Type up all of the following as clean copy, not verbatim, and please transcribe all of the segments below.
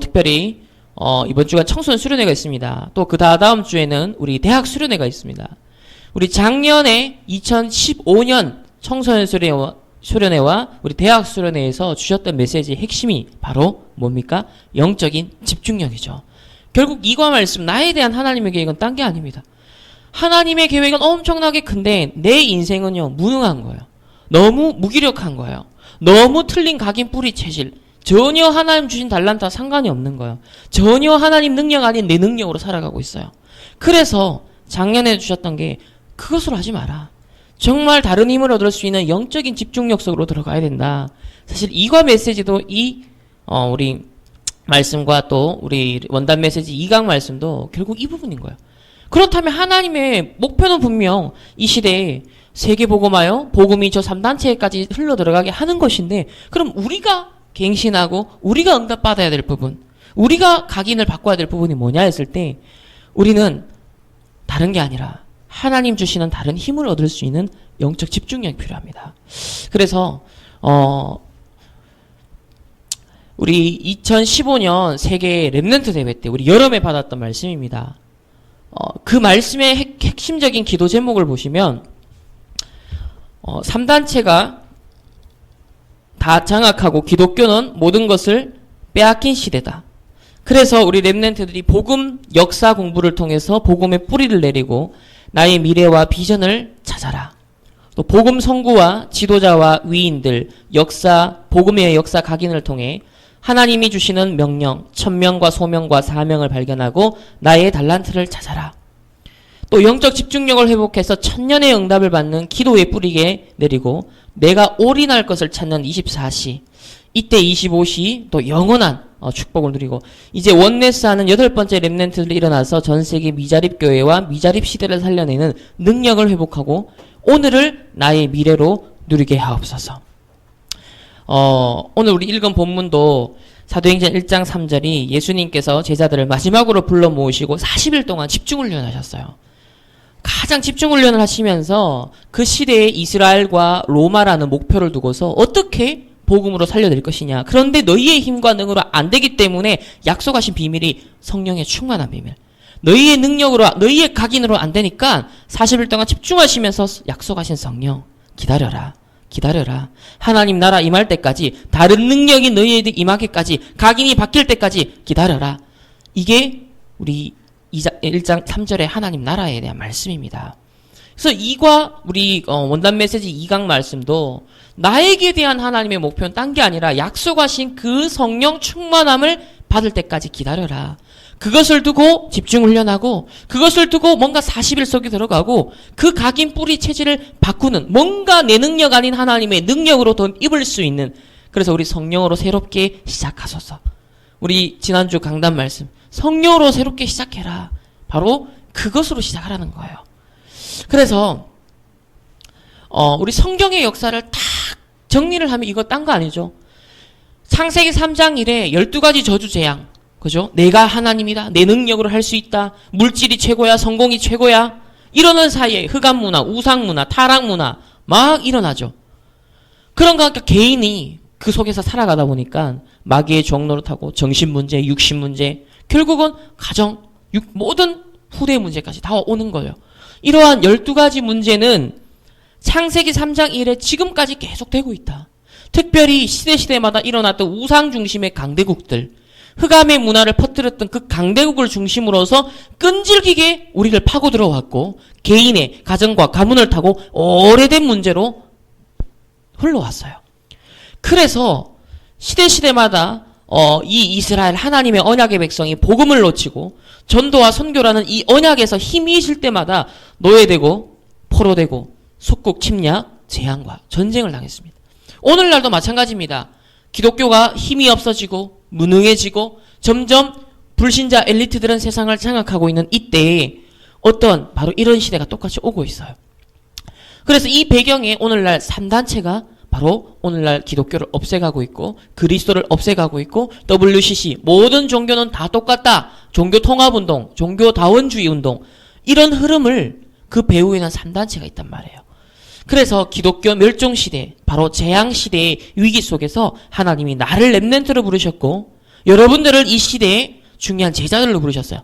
특별히 이번 주가 청소년 수련회가 있습니다. 또 그 다음 주에는 우리 대학 수련회가 있습니다. 우리 작년에 2015년 청소년 수련회와 우리 대학 수련회에서 주셨던 메시지의 핵심이 바로 뭡니까? 영적인 집중력이죠. 결국 이과 말씀, 나에 대한 하나님의 계획은 딴 게 아닙니다. 하나님의 계획은 엄청나게 큰데 내 인생은요 무능한 거예요. 너무 무기력한 거예요. 너무 틀린 각인 뿌리 체질, 전혀 하나님 주신 달란트와 상관이 없는 거예요. 전혀 하나님 능력 아닌 내 능력으로 살아가고 있어요. 그래서 작년에 주셨던 게 그것으로 하지 마라. 정말 다른 힘을 얻을 수 있는 영적인 집중력 속으로 들어가야 된다. 사실 이과 메시지도 우리 말씀과 또 우리 원단 메시지 2강 말씀도 결국 이 부분인 거예요. 그렇다면 하나님의 목표는 분명 이 시대에 세계복음화요, 복음이 저 3단체까지 흘러 들어가게 하는 것인데, 그럼 우리가 갱신하고 우리가 응답받아야 될 부분, 우리가 각인을 바꿔야 될 부분이 뭐냐 했을 때 우리는 다른 게 아니라 하나님 주시는 다른 힘을 얻을 수 있는 영적 집중력이 필요합니다. 그래서 우리 2015년 세계 렘넌트 대회 때 우리 여름에 받았던 말씀입니다. 그 말씀의 핵심적인 기도 제목을 보시면 3단체가 다 장악하고 기독교는 모든 것을 빼앗긴 시대다. 그래서 우리 렘넌트들이 복음 역사 공부를 통해서 복음의 뿌리를 내리고 나의 미래와 비전을 찾아라. 또 복음 선구와 지도자와 위인들, 복음의 역사 각인을 통해 하나님이 주시는 명령, 천명과 소명과 사명을 발견하고 나의 달란트를 찾아라. 또 영적 집중력을 회복해서 천년의 응답을 받는 기도의 뿌리에 내리고 내가 올인할 것을 찾는 24시, 이때 25시 또 영원한 축복을 누리고 이제 원네스하는 8번째 렘넌트들이 일어나서 전세계 미자립 교회와 미자립 시대를 살려내는 능력을 회복하고 오늘을 나의 미래로 누리게 하옵소서. 오늘 우리 읽은 본문도 사도행전 1장 3절이 예수님께서 제자들을 마지막으로 불러 모으시고 40일 동안 집중훈련을 하셨어요. 가장 집중훈련을 하시면서 그 시대에 이스라엘과 로마라는 목표를 두고서 어떻게 복음으로 살려낼 것이냐. 그런데 너희의 힘과 능으로 안 되기 때문에 약속하신 비밀이 성령의 충만한 비밀. 너희의 능력으로, 너희의 각인으로 안 되니까 40일 동안 집중하시면서 약속하신 성령 기다려라. 기다려라. 하나님 나라 임할 때까지, 다른 능력이 너희에게 임하기까지, 각인이 바뀔 때까지 기다려라. 이게 우리 1장 3절의 하나님 나라에 대한 말씀입니다. 그래서 이과 우리 원단 메시지 2강 말씀도 나에게 대한 하나님의 목표는 딴 게 아니라 약속하신 그 성령 충만함을 받을 때까지 기다려라. 그것을 두고 집중 훈련하고 그것을 두고 뭔가 40일 속에 들어가고 그 각인 뿌리 체질을 바꾸는 뭔가 내 능력 아닌 하나님의 능력으로 더 입을 수 있는, 그래서 우리 성령으로 새롭게 시작하소서. 우리 지난주 강단 말씀 성령으로 새롭게 시작해라. 바로 그것으로 시작하라는 거예요. 그래서 우리 성경의 역사를 딱 정리를 하면 이거 딴 거 아니죠. 창세기 3장 1에 12가지 저주 재앙, 그죠? 내가 하나님이다. 내 능력으로 할 수 있다. 물질이 최고야. 성공이 최고야. 이러는 사이에 흑암문화, 우상문화, 타락문화 막 일어나죠. 그런가 하니까 개인이 그 속에서 살아가다 보니까 마귀의 종노릇하고 정신문제, 육신문제, 결국은 가정, 모든 후대 문제까지 다 오는 거예요. 이러한 12가지 문제는 창세기 3장 1에 지금까지 계속되고 있다. 특별히 시대마다 일어났던 우상 중심의 강대국들, 흑암의 문화를 퍼뜨렸던 그 강대국을 중심으로서 끈질기게 우리를 파고 들어왔고 개인의 가정과 가문을 타고 오래된 문제로 흘러왔어요. 그래서 시대마다 이 이스라엘 하나님의 언약의 백성이 복음을 놓치고 전도와 선교라는 이 언약에서 힘이 질 때마다 노예되고 포로되고 속국 침략, 재앙과 전쟁을 당했습니다. 오늘날도 마찬가지입니다. 기독교가 힘이 없어지고 무능해지고 점점 불신자 엘리트들은 세상을 장악하고 있는 이때에 바로 이런 시대가 똑같이 오고 있어요. 그래서 이 배경에 오늘날 3단체가 바로 오늘날 기독교를 없애가고 있고 그리스도를 없애가고 있고 WCC 모든 종교는 다 똑같다. 종교 통합운동, 종교다원주의 운동, 이런 흐름을 그 배후에는 3단체가 있단 말이에요. 그래서 기독교 멸종시대, 바로 재앙시대의 위기 속에서 하나님이 나를 렘넌트로 부르셨고 여러분들을 이 시대에 중요한 제자들로 부르셨어요.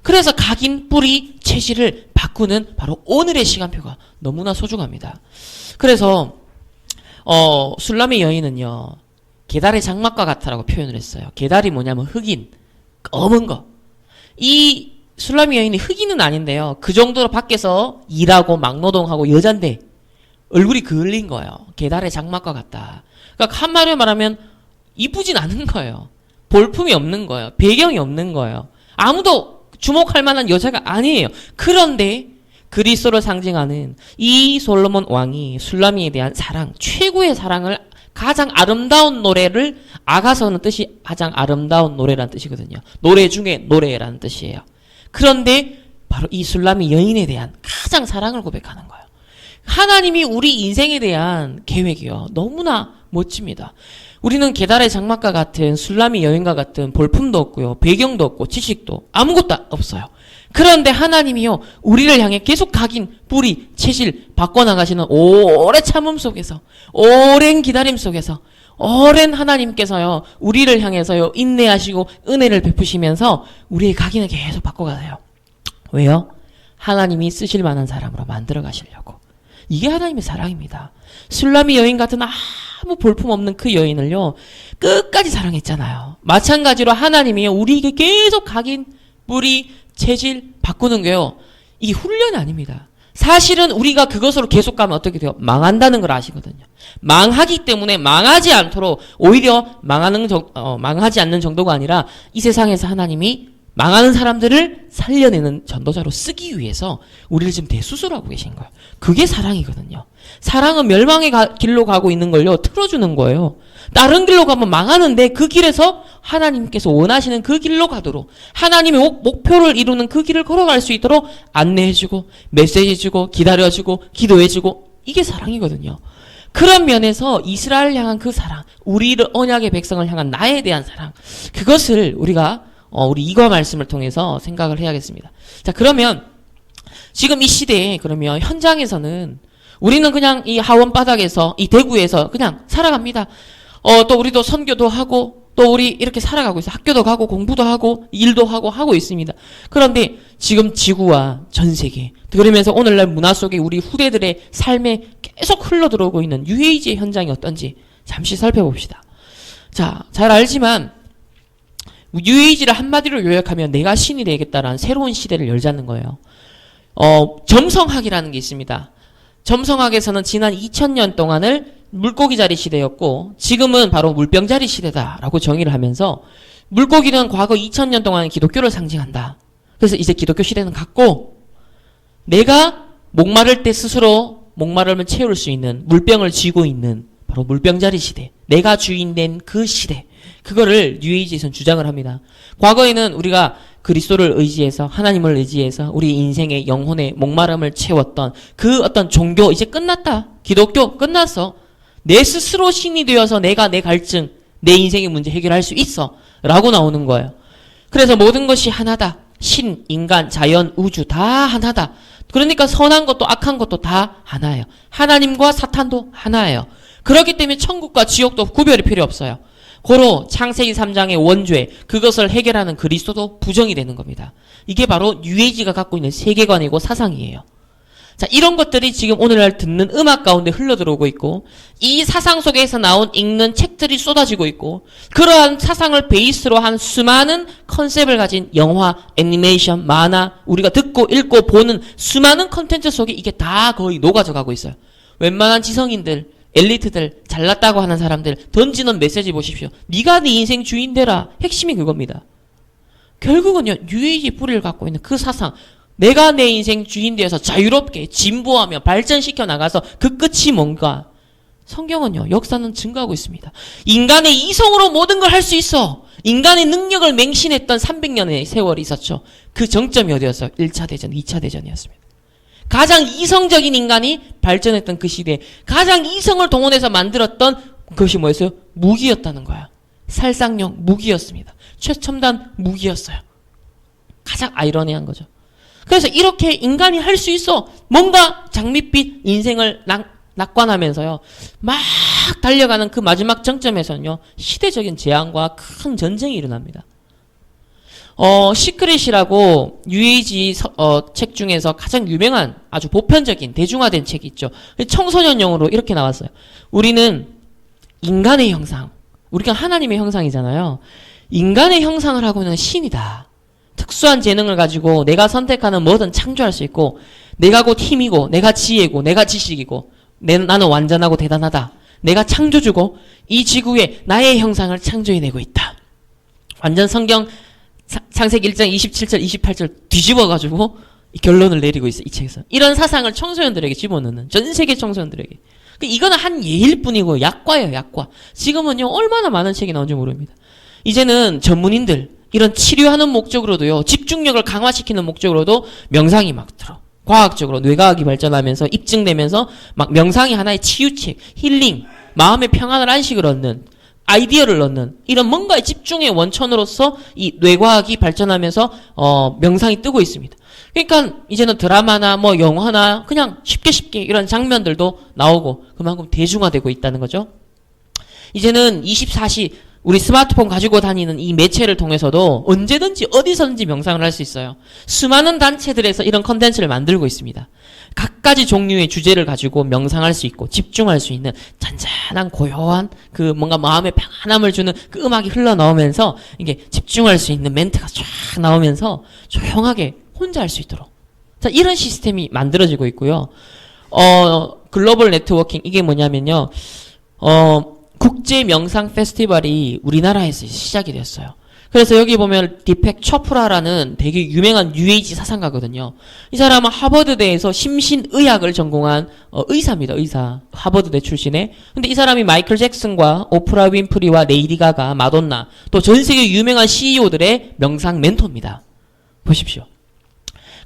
그래서 각인, 뿌리, 체질을 바꾸는 바로 오늘의 시간표가 너무나 소중합니다. 그래서 술람의 여인은요, 게달의 장막과 같다라고 표현을 했어요. 게달이 뭐냐면 흑인, 검은 거. 이 술람의 여인이 흑인은 아닌데요. 그 정도로 밖에서 일하고 막노동하고 여잔데 얼굴이 그을린 거예요. 게달의 장막과 같다. 그러니까 한마디로 말하면 이쁘진 않은 거예요. 볼품이 없는 거예요. 배경이 없는 거예요. 아무도 주목할 만한 여자가 아니에요. 그런데 그리스도를 상징하는 이 솔로몬 왕이 술라미에 대한 사랑, 최고의 사랑을 가장 아름다운 노래를, 아가서는 뜻이 가장 아름다운 노래라는 뜻이거든요. 노래 중에 노래라는 뜻이에요. 그런데 바로 이 술라미 여인에 대한 가장 사랑을 고백하는 거예요. 하나님이 우리 인생에 대한 계획이요, 너무나 멋집니다. 우리는 게달의 장막과 같은 술라미 여인과 같은 볼품도 없고요, 배경도 없고 지식도 아무것도 없어요. 그런데 하나님이요, 우리를 향해 계속 각인, 뿌리, 체질 바꿔나가시는 오랜 참음 속에서, 오랜 기다림 속에서, 오랜 하나님께서요, 우리를 향해서요, 인내하시고 은혜를 베푸시면서 우리의 각인을 계속 바꿔가세요. 왜요? 하나님이 쓰실 만한 사람으로 만들어 가시려고. 이게 하나님의 사랑입니다. 술라미 여인 같은 아무 볼품 없는 그 여인을요, 끝까지 사랑했잖아요. 마찬가지로 하나님이요, 우리에게 계속 각인, 뿌리, 체질 바꾸는 게요, 이게 훈련이 아닙니다. 사실은 우리가 그것으로 계속 가면 어떻게 돼요? 망한다는 걸 아시거든요. 망하기 때문에 망하지 않도록, 오히려 망하지 않는 정도가 아니라 이 세상에서 하나님이 망하는 사람들을 살려내는 전도자로 쓰기 위해서 우리를 지금 대수술하고 계신 거예요. 그게 사랑이거든요. 사랑은 멸망의 길로 가고 있는 걸요, 틀어주는 거예요. 다른 길로 가면 망하는데 그 길에서 하나님께서 원하시는 그 길로 가도록, 하나님의 목표를 이루는 그 길을 걸어갈 수 있도록 안내해주고, 메시지주고, 기다려주고, 기도해주고, 이게 사랑이거든요. 그런 면에서 이스라엘을 향한 그 사랑, 우리를 언약의 백성을 향한 나에 대한 사랑, 그것을 우리가 우리 이과 말씀을 통해서 생각을 해야겠습니다. 자, 그러면 지금 이 시대에, 그러면 현장에서는 우리는 그냥 이 하원 바닥에서, 이 대구에서 그냥 살아갑니다. 또 우리도 선교도 하고, 또 우리 이렇게 살아가고 있어요. 학교도 가고, 공부도 하고, 일도 하고 있습니다. 그런데 지금 지구와 전 세계, 그러면서 오늘날 문화 속에 우리 후대들의 삶에 계속 흘러들어오고 있는 UAG의 현장이 어떤지 잠시 살펴봅시다. 자, 잘 알지만 UAG를 한마디로 요약하면 내가 신이 되겠다라는 새로운 시대를 열자는 거예요. 점성학이라는 게 있습니다. 점성학에서는 지난 2000년 동안을 물고기자리 시대였고, 지금은 바로 물병자리 시대다라고 정의를 하면서, 물고기는 과거 2000년 동안 기독교를 상징한다. 그래서 이제 기독교 시대는 갔고, 내가 목마를 때 스스로 목마름을 채울 수 있는, 물병을 쥐고 있는 바로 물병자리 시대, 내가 주인된 그 시대, 그거를 뉴에이지에서는 주장을 합니다. 과거에는 우리가 그리스도를 의지해서, 하나님을 의지해서 우리 인생의 영혼의 목마름을 채웠던 그 어떤 종교, 이제 끝났다. 기독교 끝났어. 내 스스로 신이 되어서 내가 내 갈증, 내 인생의 문제 해결할 수 있어 라고 나오는 거예요. 그래서 모든 것이 하나다. 신, 인간, 자연, 우주 다 하나다. 그러니까 선한 것도 악한 것도 다 하나예요. 하나님과 사탄도 하나예요. 그렇기 때문에 천국과 지옥도 구별이 필요 없어요. 고로 창세기 3장의 원죄, 그것을 해결하는 그리스도도 부정이 되는 겁니다. 이게 바로 뉴에이지가 갖고 있는 세계관이고 사상이에요. 자, 이런 것들이 지금 오늘날 듣는 음악 가운데 흘러들어오고 있고, 이 사상 속에서 나온 읽는 책들이 쏟아지고 있고, 그러한 사상을 베이스로 한 수많은 컨셉을 가진 영화, 애니메이션, 만화, 우리가 듣고 읽고 보는 수많은 컨텐츠 속에 이게 다 거의 녹아져 가고 있어요. 웬만한 지성인들, 엘리트들, 잘났다고 하는 사람들 던지는 메시지 보십시오. 네가 네 인생 주인 되라. 핵심이 그겁니다. 결국은요, 뉴에이지 뿌리를 갖고 있는 그 사상, 내가 내 인생 주인 되어서 자유롭게 진보하며 발전시켜 나가서 그 끝이 뭔가? 성경은요, 역사는 증거하고 있습니다. 인간의 이성으로 모든 걸 할 수 있어. 인간의 능력을 맹신했던 300년의 세월이 있었죠. 그 정점이 어디였어요? 1차 대전, 2차 대전이었습니다. 가장 이성적인 인간이 발전했던 그 시대에 가장 이성을 동원해서 만들었던 그것이 뭐였어요? 무기였다는 거야. 살상용 무기였습니다. 최첨단 무기였어요. 가장 아이러니한 거죠. 그래서 이렇게 인간이 할 수 있어. 뭔가 장밋빛 인생을 낙관하면서요. 막 달려가는 그 마지막 정점에서는요. 시대적인 재앙과 큰 전쟁이 일어납니다. 시크릿이라고 UAG 책 중에서 가장 유명한 아주 보편적인 대중화된 책이 있죠. 청소년용으로 이렇게 나왔어요. 우리는 인간의 형상, 우리가 하나님의 형상이잖아요. 인간의 형상을 하고 있는 신이다. 특수한 재능을 가지고 내가 선택하는 뭐든 창조할 수 있고, 내가 곧 힘이고, 내가 지혜고, 내가 지식이고, 나는 완전하고 대단하다. 내가 창조주고 이 지구에 나의 형상을 창조해내고 있다. 완전 성경 창세기 1장 27절 28절 뒤집어가지고 결론을 내리고 있어. 이 책에서. 이런 사상을 청소년들에게 집어넣는, 전 세계 청소년들에게. 이거는 한 예일 뿐이고 약과예요. 약과. 지금은요 얼마나 많은 책이 나온지 모릅니다. 이제는 전문인들 이런 치료하는 목적으로도요, 집중력을 강화시키는 목적으로도 명상이 막 들어. 과학적으로 뇌과학이 발전하면서 입증되면서 막 명상이 하나의 치유책, 힐링, 마음의 평안을 안식을 얻는, 아이디어를 넣는 이런 뭔가의 집중의 원천으로서 이 뇌과학이 발전하면서 명상이 뜨고 있습니다. 그러니까 이제는 드라마나 뭐 영화나 그냥 쉽게 이런 장면들도 나오고 그만큼 대중화되고 있다는 거죠. 이제는 24시 우리 스마트폰 가지고 다니는 이 매체를 통해서도 언제든지 어디서든지 명상을 할 수 있어요. 수많은 단체들에서 이런 컨텐츠를 만들고 있습니다. 각가지 종류의 주제를 가지고 명상할 수 있고 집중할 수 있는 잔잔한 고요한 그 뭔가 마음의 평안함을 주는 그 음악이 흘러나오면서 이게 집중할 수 있는 멘트가 쫙 나오면서 조용하게 혼자 할 수 있도록. 자, 이런 시스템이 만들어지고 있고요. 글로벌 네트워킹 이게 뭐냐면요. 국제 명상 페스티벌이 우리나라에서 시작이 됐어요. 그래서 여기 보면 디펙 초프라라는 되게 유명한 UAG 사상가거든요. 이 사람은 하버드대에서 심신의학을 전공한 의사입니다. 의사. 하버드대 출신의. 근데 이 사람이 마이클 잭슨과 오프라 윈프리와 레이디 가가, 마돈나 또 전 세계 유명한 CEO들의 명상 멘토입니다. 보십시오.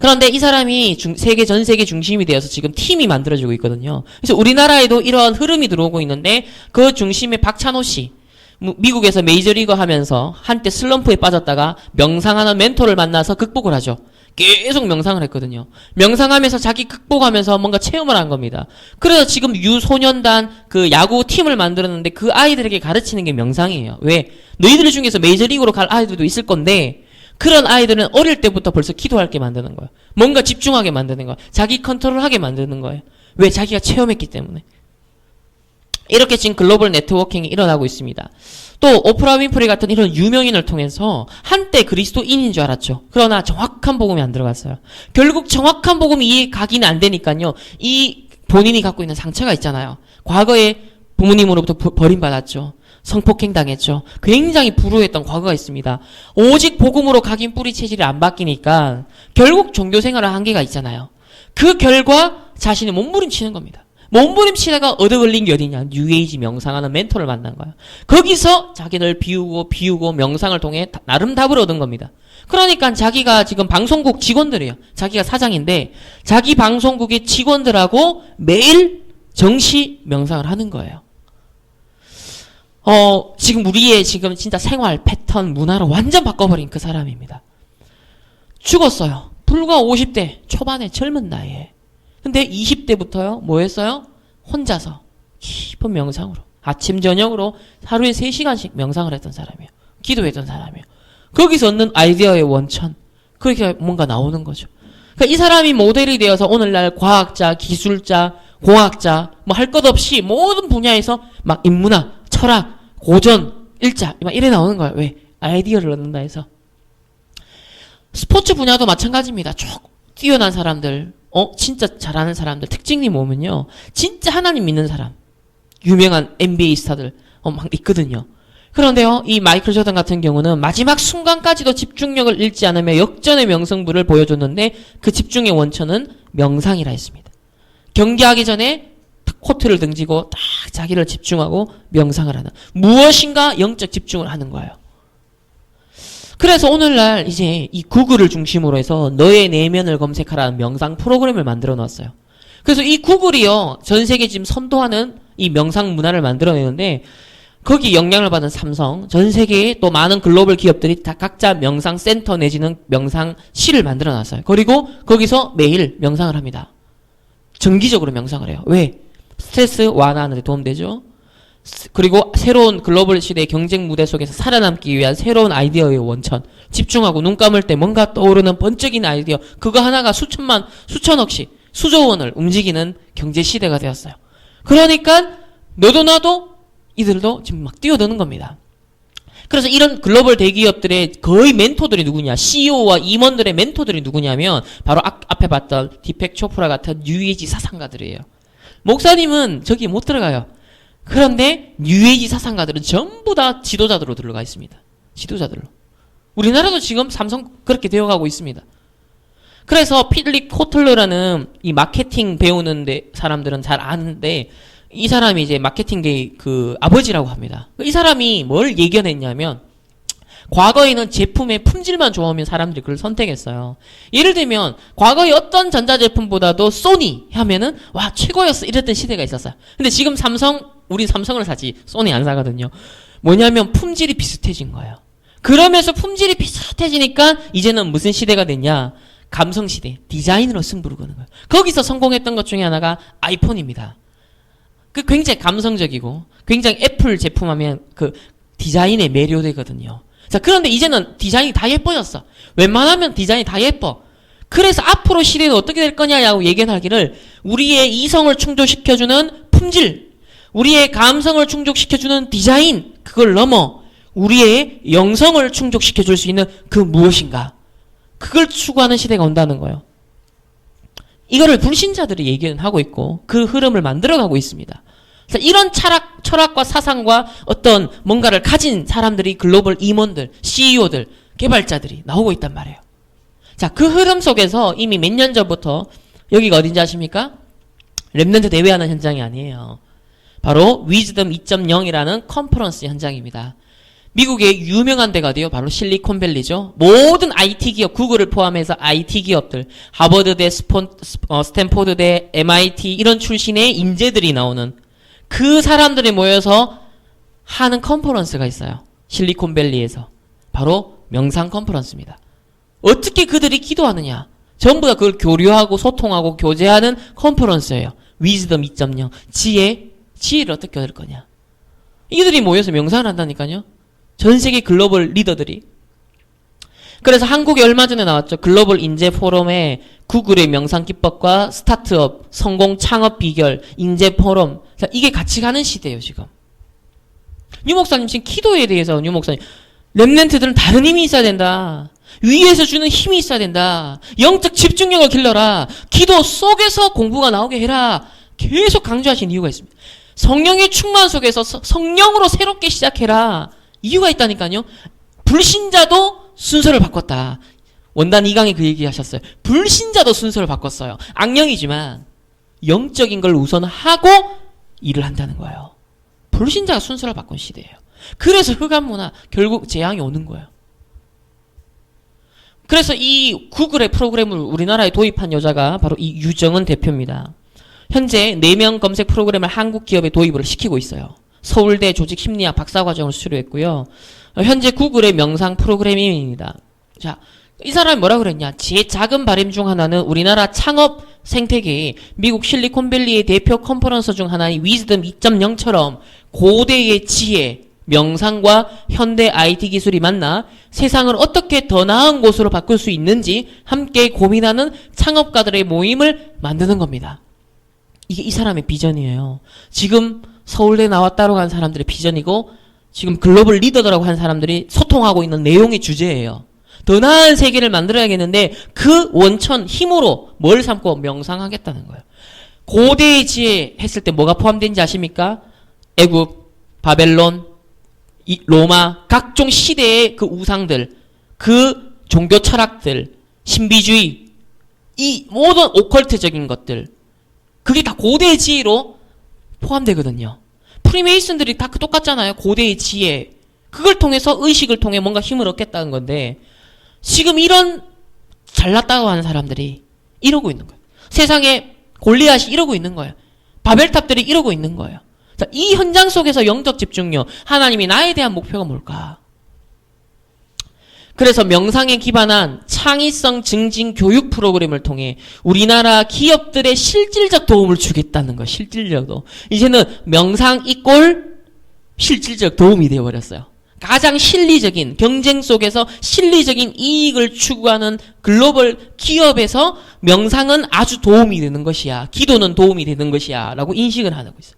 그런데 이 사람이 전 세계 중심이 되어서 지금 팀이 만들어지고 있거든요. 그래서 우리나라에도 이러한 흐름이 들어오고 있는데 그 중심에 박찬호 씨, 미국에서 메이저리거 하면서 한때 슬럼프에 빠졌다가 명상하는 멘토를 만나서 극복을 하죠. 계속 명상을 했거든요. 명상하면서 자기 극복하면서 뭔가 체험을 한 겁니다. 그래서 지금 유소년단 그 야구 팀을 만들었는데 그 아이들에게 가르치는 게 명상이에요. 왜? 너희들 중에서 메이저리그로 갈 아이들도 있을 건데 그런 아이들은 어릴 때부터 벌써 기도하게 만드는 거예요. 뭔가 집중하게 만드는 거예요. 자기 컨트롤하게 만드는 거예요. 왜? 자기가 체험했기 때문에. 이렇게 지금 글로벌 네트워킹이 일어나고 있습니다. 또 오프라 윈프리 같은 이런 유명인을 통해서 한때 그리스도인인 줄 알았죠. 그러나 정확한 복음이 안 들어갔어요. 결국 정확한 복음이 이해가기는 안 되니까요. 이 본인이 갖고 있는 상처가 있잖아요. 과거에 부모님으로부터 버림받았죠. 성폭행 당했죠. 굉장히 불우했던 과거가 있습니다. 오직 복음으로 각인 뿌리 체질이 안 바뀌니까 결국 종교 생활의 한계가 있잖아요. 그 결과 자신이 몸부림치는 겁니다. 몸부림치다가 얻어걸린 게 어디냐? 뉴에이지 명상하는 멘토를 만난 거야. 거기서 자기를 비우고 명상을 통해 나름 답을 얻은 겁니다. 그러니까 자기가 지금 방송국 직원들이에요. 자기가 사장인데 자기 방송국의 직원들하고 매일 정시 명상을 하는 거예요. 지금 우리의 지금 진짜 생활 패턴 문화를 완전 바꿔버린 그 사람입니다. 죽었어요. 불과 50대 초반에 젊은 나이에. 근데 20대부터요, 뭐 했어요? 혼자서 깊은 명상으로 아침 저녁으로 하루에 3시간씩 명상을 했던 사람이에요. 기도했던 사람이에요. 거기서 얻는 아이디어의 원천, 그렇게 뭔가 나오는 거죠. 그러니까 이 사람이 모델이 되어서 오늘날 과학자, 기술자, 공학자 뭐 할 것 없이 모든 분야에서 막 인문학, 철학, 고전, 일자 막 이래 나오는 거예요. 왜? 아이디어를 얻는다 해서. 스포츠 분야도 마찬가지입니다. 쭉 뛰어난 사람들, 진짜 잘하는 사람들 특징이 뭐면요, 진짜 하나님 믿는 사람, 유명한 NBA 스타들 막 있거든요. 그런데요, 이 마이클 조던 같은 경우는 마지막 순간까지도 집중력을 잃지 않으며 역전의 명승부를 보여줬는데 그 집중의 원천은 명상이라 했습니다. 경기하기 전에 코트를 등지고 딱 자기를 집중하고 명상을 하는, 무엇인가 영적 집중을 하는 거예요. 그래서 오늘날 이제 이 구글을 중심으로 해서 너의 내면을 검색하라는 명상 프로그램을 만들어 놨어요. 그래서 이 구글이요, 전 세계 지금 선도하는 이 명상 문화를 만들어내는데 거기 영향을 받은 삼성, 전 세계에 또 많은 글로벌 기업들이 다 각자 명상 센터 내지는 명상실을 만들어 놨어요. 그리고 거기서 매일 명상을 합니다. 정기적으로 명상을 해요. 왜? 스트레스 완화하는 데 도움되죠. 그리고 새로운 글로벌 시대의 경쟁 무대 속에서 살아남기 위한 새로운 아이디어의 원천. 집중하고 눈 감을 때 뭔가 떠오르는 번쩍이는 아이디어. 그거 하나가 수천만, 수천억씩, 수조 원을 움직이는 경제 시대가 되었어요. 그러니까 너도 나도 이들도 지금 막 뛰어드는 겁니다. 그래서 이런 글로벌 대기업들의 거의 멘토들이 누구냐? CEO와 임원들의 멘토들이 누구냐면 바로 앞에 봤던 디펙 초프라 같은 뉴에이지 사상가들이에요. 목사님은 저기 못 들어가요. 그런데 뉴에이지 사상가들은 전부 다 지도자들로 들어가 있습니다. 지도자들로. 우리나라도 지금 삼성 그렇게 되어가고 있습니다. 그래서 필립 코틀러라는 이 마케팅 배우는 사람들은 잘 아는데 이 사람이 이제 마케팅계의 그 아버지라고 합니다. 이 사람이 뭘 예견했냐면 과거에는 제품의 품질만 좋으면 사람들이 그걸 선택했어요. 예를 들면 과거에 어떤 전자제품보다도 소니 하면은 와 최고였어 이랬던 시대가 있었어요. 근데 지금 우리 삼성을 사지 소니 안 사거든요. 뭐냐면 품질이 비슷해진 거예요. 그러면서 품질이 비슷해지니까 이제는 무슨 시대가 됐냐? 감성 시대, 디자인으로 승부를 거는 거예요. 거기서 성공했던 것 중에 하나가 아이폰입니다. 그 굉장히 감성적이고 굉장히 애플 제품 하면 그 디자인에 매료되거든요. 자, 그런데 이제는 디자인이 다 예뻐졌어. 웬만하면 디자인이 다 예뻐. 그래서 앞으로 시대는 어떻게 될 거냐고 얘기하기를 우리의 이성을 충족시켜주는 품질, 우리의 감성을 충족시켜주는 디자인, 그걸 넘어 우리의 영성을 충족시켜줄 수 있는 그 무엇인가, 그걸 추구하는 시대가 온다는 거예요. 이거를 불신자들이 얘기는 하고 있고 그 흐름을 만들어가고 있습니다. 그래서 이런 철학과 사상과 어떤 뭔가를 가진 사람들이 글로벌 임원들, CEO들, 개발자들이 나오고 있단 말이에요. 자, 그 흐름 속에서 이미 몇 년 전부터 여기가 어딘지 아십니까? 랩넌트 대회하는 현장이 아니에요. 바로 위즈덤 2.0이라는 컨퍼런스 현장입니다. 미국의 유명한 데가 어디요? 바로 실리콘밸리죠. 모든 IT 기업, 구글을 포함해서 IT 기업들, 하버드대, 스탠포드대, MIT 이런 출신의 인재들이 나오는 그 사람들이 모여서 하는 컨퍼런스가 있어요. 실리콘밸리에서. 바로 명상 컨퍼런스입니다. 어떻게 그들이 기도하느냐? 전부 다 그걸 교류하고 소통하고 교제하는 컨퍼런스예요. 위즈덤 2.0. 지혜를 어떻게 얻을 거냐? 이들이 모여서 명상을 한다니까요. 전 세계 글로벌 리더들이. 그래서 한국에 얼마 전에 나왔죠. 글로벌 인재 포럼에 구글의 명상 기법과 스타트업, 성공 창업 비결, 인재 포럼. 자, 이게 같이 가는 시대예요, 지금. 유 목사님 지금 기도에 대해서 유 목사님, 렘넌트들은 다른 힘이 있어야 된다. 위에서 주는 힘이 있어야 된다. 영적 집중력을 길러라. 기도 속에서 공부가 나오게 해라. 계속 강조하신 이유가 있습니다. 성령의 충만 속에서 성령으로 새롭게 시작해라. 이유가 있다니까요. 불신자도 순서를 바꿨다. 원단 2강에 그 얘기 하셨어요. 불신자도 순서를 바꿨어요. 악령이지만 영적인 걸 우선하고 일을 한다는 거예요. 불신자가 순서를 바꾼 시대예요. 그래서 흑암 문화 결국 재앙이 오는 거예요. 그래서 이 구글의 프로그램을 우리나라에 도입한 여자가 바로 이 유정은 대표입니다. 현재 4명 검색 프로그램을 한국 기업에 도입을 시키고 있어요. 서울대 조직심리학 박사과정을 수료했고요. 현재 구글의 명상 프로그래밍입니다. 자, 이 사람이 뭐라 그랬냐? 제 작은 바람 중 하나는 우리나라 창업 생태계의 미국 실리콘밸리의 대표 컨퍼런스 중 하나인 위즈덤 2.0처럼 고대의 지혜, 명상과 현대 IT 기술이 만나 세상을 어떻게 더 나은 곳으로 바꿀 수 있는지 함께 고민하는 창업가들의 모임을 만드는 겁니다. 이게 이 사람의 비전이에요. 지금 서울대 나왔다고 한 사람들의 비전이고 지금 글로벌 리더라고 한 사람들이 소통하고 있는 내용의 주제예요. 더 나은 세계를 만들어야겠는데 그 원천 힘으로 뭘 삼고 명상하겠다는 거예요. 고대의 지혜 했을 때 뭐가 포함된지 아십니까? 애굽, 바벨론, 로마, 각종 시대의 그 우상들, 그 종교 철학들, 신비주의, 이 모든 오컬트적인 것들, 그게 다 고대의 지혜로 포함되거든요. 프리메이슨들이 다 똑같잖아요. 고대의 지혜. 그걸 통해서 의식을 통해 뭔가 힘을 얻겠다는 건데 지금 이런 잘났다고 하는 사람들이 이러고 있는 거예요. 세상에 골리앗이 이러고 있는 거예요. 바벨탑들이 이러고 있는 거예요. 자, 이 현장 속에서 영적 집중력, 하나님이 나에 대한 목표가 뭘까? 그래서 명상에 기반한 창의성 증진 교육 프로그램을 통해 우리나라 기업들의 실질적 도움을 주겠다는 거. 실질적 도움. 이제는 명상 이꼴 실질적 도움이 되어버렸어요. 가장 실리적인 경쟁 속에서 실리적인 이익을 추구하는 글로벌 기업에서 명상은 아주 도움이 되는 것이야. 기도는 도움이 되는 것이야. 라고 인식을 하고 있어요.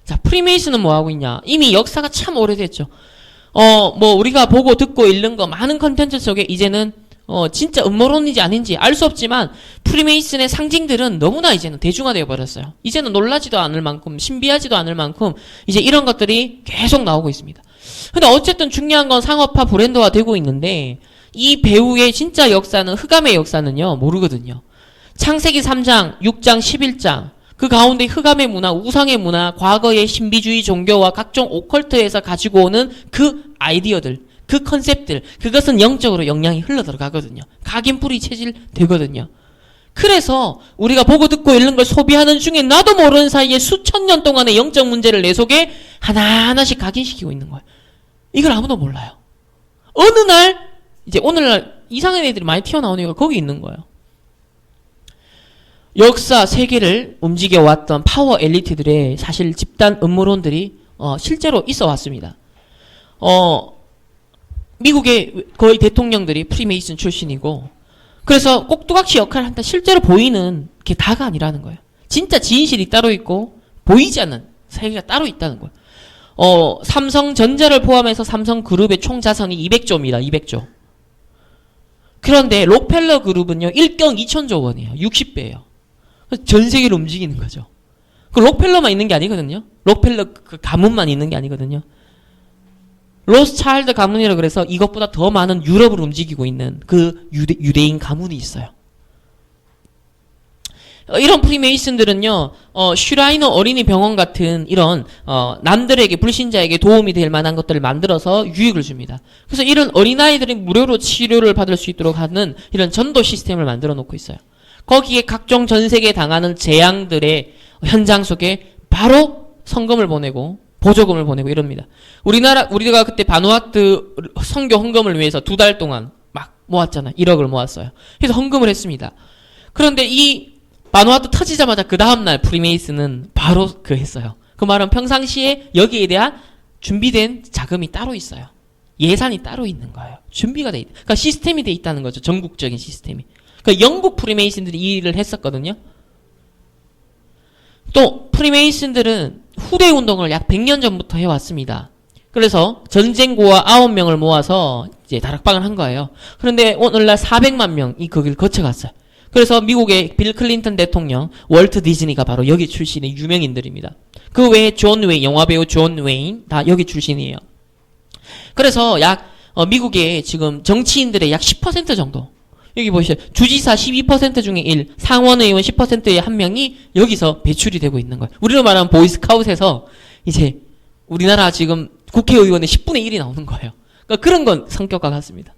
자, 프리메이슨은 뭐 하고 있냐? 이미 역사가 참 오래됐죠. 우리가 보고 듣고 읽는 거 많은 컨텐츠 속에 이제는 진짜 음모론인지 아닌지 알 수 없지만 프리메이슨의 상징들은 너무나 이제는 대중화되어 버렸어요. 이제는 놀라지도 않을 만큼 신비하지도 않을 만큼 이제 이런 것들이 계속 나오고 있습니다. 근데 어쨌든 중요한 건 상업화 브랜드화 되고 있는데 이 배우의 진짜 역사는 흑암의 역사는요 모르거든요. 창세기 3장, 6장, 11장 그 가운데 흑암의 문화, 우상의 문화, 과거의 신비주의 종교와 각종 오컬트에서 가지고 오는 그 아이디어들, 그 컨셉들, 그것은 영적으로 영향이 흘러들어가거든요. 각인뿌리 체질 되거든요. 그래서 우리가 보고 듣고 읽는 걸 소비하는 중에 나도 모르는 사이에 수천 년 동안의 영적 문제를 내 속에 하나하나씩 각인시키고 있는 거예요. 이걸 아무도 몰라요. 어느 날, 이제 오늘날 이상한 애들이 많이 튀어나오는 이유가 거기 있는 거예요. 역사 세계를 움직여왔던 파워 엘리트들의 사실 집단 음모론들이 실제로 있어 왔습니다. 미국의 거의 대통령들이 프리메이슨 출신이고 그래서 꼭두각시 역할을 한다 실제로 보이는 게 다가 아니라는 거예요. 진짜 진실이 따로 있고 보이지 않는 세계가 따로 있다는 거예요. 삼성전자를 포함해서 삼성그룹의 총 자산이 200조입니다. 200조. 그런데 록펠러 그룹은요 1경 2천조 원이에요. 60배예요. 전 세계를 움직이는 거죠. 그 록펠러만 있는 게 아니거든요. 록펠러 그 가문만 있는 게 아니거든요. 로스차일드 가문이라 그래서 이것보다 더 많은 유럽을 움직이고 있는 그 유대인 가문이 있어요. 이런 프리메이슨들은요, 슈라이너 어린이 병원 같은 이런, 남들에게, 불신자에게 도움이 될 만한 것들을 만들어서 유익을 줍니다. 그래서 이런 어린아이들이 무료로 치료를 받을 수 있도록 하는 이런 전도 시스템을 만들어 놓고 있어요. 거기에 각종 전 세계에 당하는 재앙들의 현장 속에 바로 성금을 보내고, 보조금을 보내고 이럽니다. 우리가 그때 바누아투 선교 헌금을 위해서 2달 동안 막 모았잖아요. 1억을 모았어요. 그래서 헌금을 했습니다. 그런데 이 바누아투 터지자마자 그 다음날 프리메이슨은 바로 했어요. 그 말은 평상시에 여기에 대한 준비된 자금이 따로 있어요. 예산이 따로 있는 거예요. 준비가 돼 있다. 그러니까 시스템이 돼 있다는 거죠. 전국적인 시스템이. 그러니까 영국 프리메이슨들이 이 일을 했었거든요. 또 프리메이슨들은 후대 운동을 약 100년 전부터 해왔습니다. 그래서 전쟁고와 9명을 모아서 이제 다락방을 한 거예요. 그런데 오늘날 400만 명이 거기를 거쳐갔어요. 그래서 미국의 빌 클린턴 대통령, 월트 디즈니가 바로 여기 출신의 유명인들입니다. 그 외에 존 웨인, 영화배우 존 웨인 다 여기 출신이에요. 그래서 미국의 지금 정치인들의 약 10% 정도, 여기 보시죠. 주지사 12% 중에 1, 상원의원 10%의 한 명이 여기서 배출이 되고 있는 거예요. 우리로 말하면 보이스카웃에서 이제 우리나라 지금 국회의원의 10분의 1이 나오는 거예요. 그러니까 그런 건 성격과 같습니다.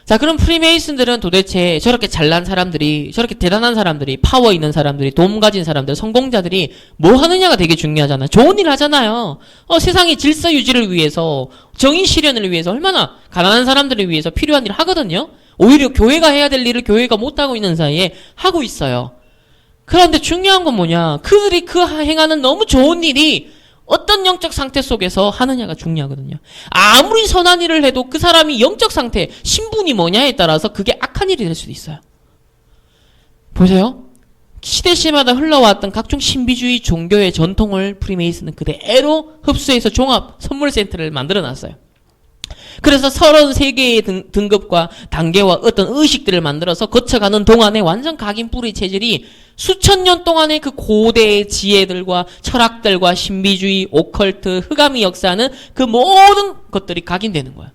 자, 그럼 프리메이슨들은 도대체 저렇게 잘난 사람들이, 저렇게 대단한 사람들이, 파워 있는 사람들이, 돈 가진 사람들, 성공자들이 뭐 하느냐가 되게 중요하잖아요. 좋은 일 하잖아요. 세상의 질서 유지를 위해서, 정의 실현을 위해서 얼마나 가난한 사람들을 위해서 필요한 일을 하거든요. 오히려 교회가 해야 될 일을 교회가 못하고 있는 사이에 하고 있어요. 그런데 중요한 건 뭐냐. 그들이 행하는 너무 좋은 일이 어떤 영적 상태 속에서 하느냐가 중요하거든요. 아무리 선한 일을 해도 그 사람이 영적 상태, 신분이 뭐냐에 따라서 그게 악한 일이 될 수도 있어요. 보세요. 시대시마다 흘러왔던 각종 신비주의 종교의 전통을 프리메이슨은 그대로 흡수해서 종합 선물센터를 만들어놨어요. 그래서 33개의 등급과 단계와 어떤 의식들을 만들어서 거쳐가는 동안에 완전 각인 뿌리 체질이 수천 년 동안의 그 고대의 지혜들과 철학들과 신비주의, 오컬트, 흑암이 역사하는 그 모든 것들이 각인되는 거야.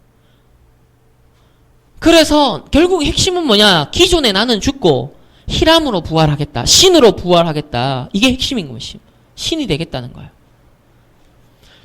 그래서 결국 핵심은 뭐냐? 기존에 나는 죽고 히람으로 부활하겠다. 신으로 부활하겠다. 이게 핵심인 것이 신이 되겠다는 거예요.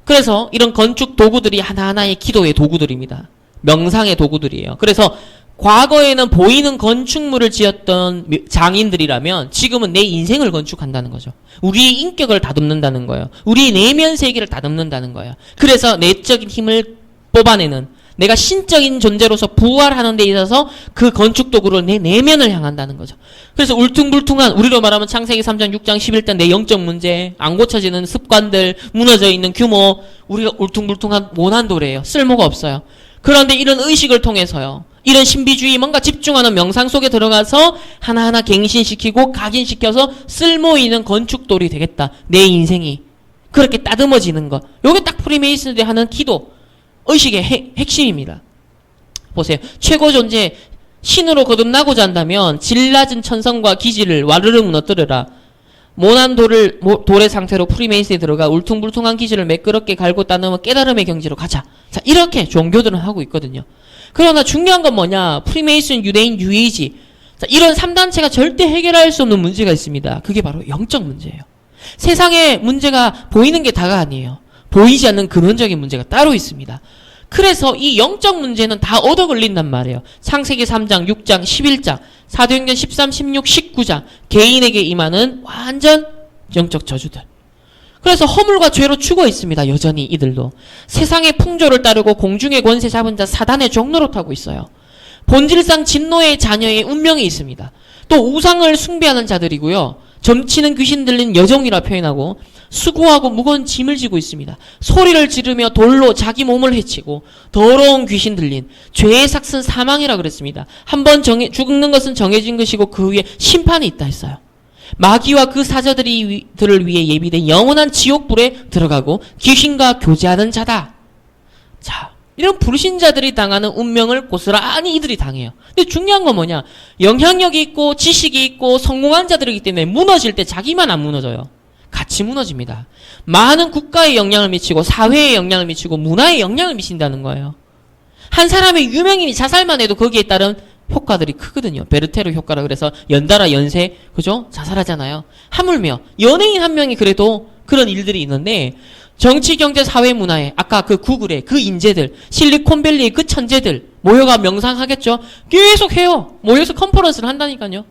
그래서 이런 건축 도구들이 하나하나의 기도의 도구들입니다. 명상의 도구들이에요. 그래서 과거에는 보이는 건축물을 지었던 장인들이라면 지금은 내 인생을 건축한다는 거죠. 우리의 인격을 다듬는다는 거예요. 우리의 내면 세계를 다듬는다는 거예요. 그래서 내적인 힘을 뽑아내는, 내가 신적인 존재로서 부활하는 데 있어서 그 건축 도구를 내 내면을 향한다는 거죠. 그래서 울퉁불퉁한, 우리로 말하면 창세기 3장, 6장, 11장 내 영적 문제, 안 고쳐지는 습관들, 무너져 있는 규모, 우리가 울퉁불퉁한 모난 도래예요. 쓸모가 없어요. 그런데 이런 의식을 통해서요, 이런 신비주의, 뭔가 집중하는 명상 속에 들어가서 하나하나 갱신시키고 각인시켜서 쓸모 있는 건축돌이 되겠다. 내 인생이. 그렇게 따듬어지는 것. 요게 딱 프리메이슨들이 하는 기도, 의식의 핵심입니다. 보세요. 최고 존재, 신으로 거듭나고자 한다면 질 낮은 천성과 기지를 와르르 무너뜨려라. 모난 돌의 상태로 프리메이슨에 들어가 울퉁불퉁한 기지를 매끄럽게 갈고 따르면 깨달음의 경지로 가자. 자, 이렇게 종교들은 하고 있거든요. 그러나 중요한 건 뭐냐? 프리메이슨, 유대인, 유에이지. 자, 이런 3단체가 절대 해결할 수 없는 문제가 있습니다. 그게 바로 영적 문제예요. 세상에 문제가 보이는 게 다가 아니에요. 보이지 않는 근원적인 문제가 따로 있습니다. 그래서 이 영적 문제는 다 얻어 걸린단 말이에요. 창세기 3장, 6장, 11장, 사도행전 13, 16, 19장 개인에게 임하는 완전 영적 저주들. 그래서 허물과 죄로 죽어 있습니다. 여전히 이들도. 세상의 풍조를 따르고 공중의 권세 잡은 자 사단의 종로로 타고 있어요. 본질상 진노의 자녀의 운명이 있습니다. 또 우상을 숭배하는 자들이고요. 점치는 귀신 들린 여종이라 표현하고 수고하고 무거운 짐을 지고 있습니다. 소리를 지르며 돌로 자기 몸을 해치고 더러운 귀신 들린 죄의 삭슨 사망이라 그랬습니다. 한번 죽는 것은 정해진 것이고 그 위에 심판이 있다 했어요. 마귀와 그 사자들을 위해 예비된 영원한 지옥불에 들어가고 귀신과 교제하는 자다. 자, 이런 불신자들이 당하는 운명을 고스란히 이들이 당해요. 근데 중요한 건 뭐냐? 영향력이 있고 지식이 있고 성공한 자들이기 때문에 무너질 때 자기만 안 무너져요. 같이 무너집니다. 많은 국가에 영향을 미치고 사회에 영향을 미치고 문화에 영향을 미친다는 거예요. 한 사람의 유명인이 자살만 해도 거기에 따른 효과들이 크거든요. 베르테르 효과라 그래서 연달아 연쇄, 그죠? 자살하잖아요. 하물며 연예인 한 명이 그래도 그런 일들이 있는데 정치, 경제, 사회, 문화에 아까 그 구글의 그 인재들, 실리콘밸리의 그 천재들 모여가 명상하겠죠? 계속 해요. 모여서 컨퍼런스를 한다니까요.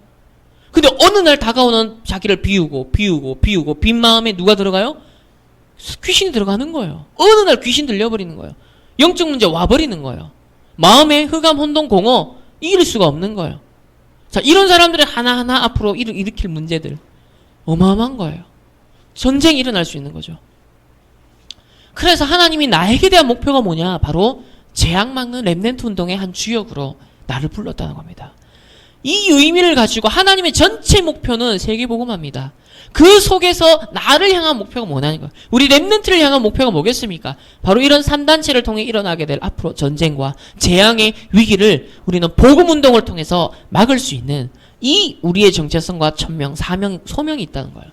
근데 어느 날 다가오는 자기를 비우고 빈 마음에 누가 들어가요? 귀신이 들어가는 거예요. 어느 날 귀신 들려버리는 거예요. 영적 문제 와버리는 거예요. 마음에 흑암, 혼돈, 공허 이길 수가 없는 거예요. 자, 이런 사람들이 하나하나 앞으로 일으킬 문제들 어마어마한 거예요. 전쟁이 일어날 수 있는 거죠. 그래서 하나님이 나에게 대한 목표가 뭐냐? 바로 재앙 막는 렘넌트 운동의 한 주역으로 나를 불렀다는 겁니다. 이 의미를 가지고 하나님의 전체 목표는 세계복음화입니다. 그 속에서 나를 향한 목표가 뭐냐는 거예요. 우리 렘넌트를 향한 목표가 뭐겠습니까? 바로 이런 3단체를 통해 일어나게 될 앞으로 전쟁과 재앙의 위기를 우리는 복음운동을 통해서 막을 수 있는 이 우리의 정체성과 천명, 사명, 소명이 있다는 거예요.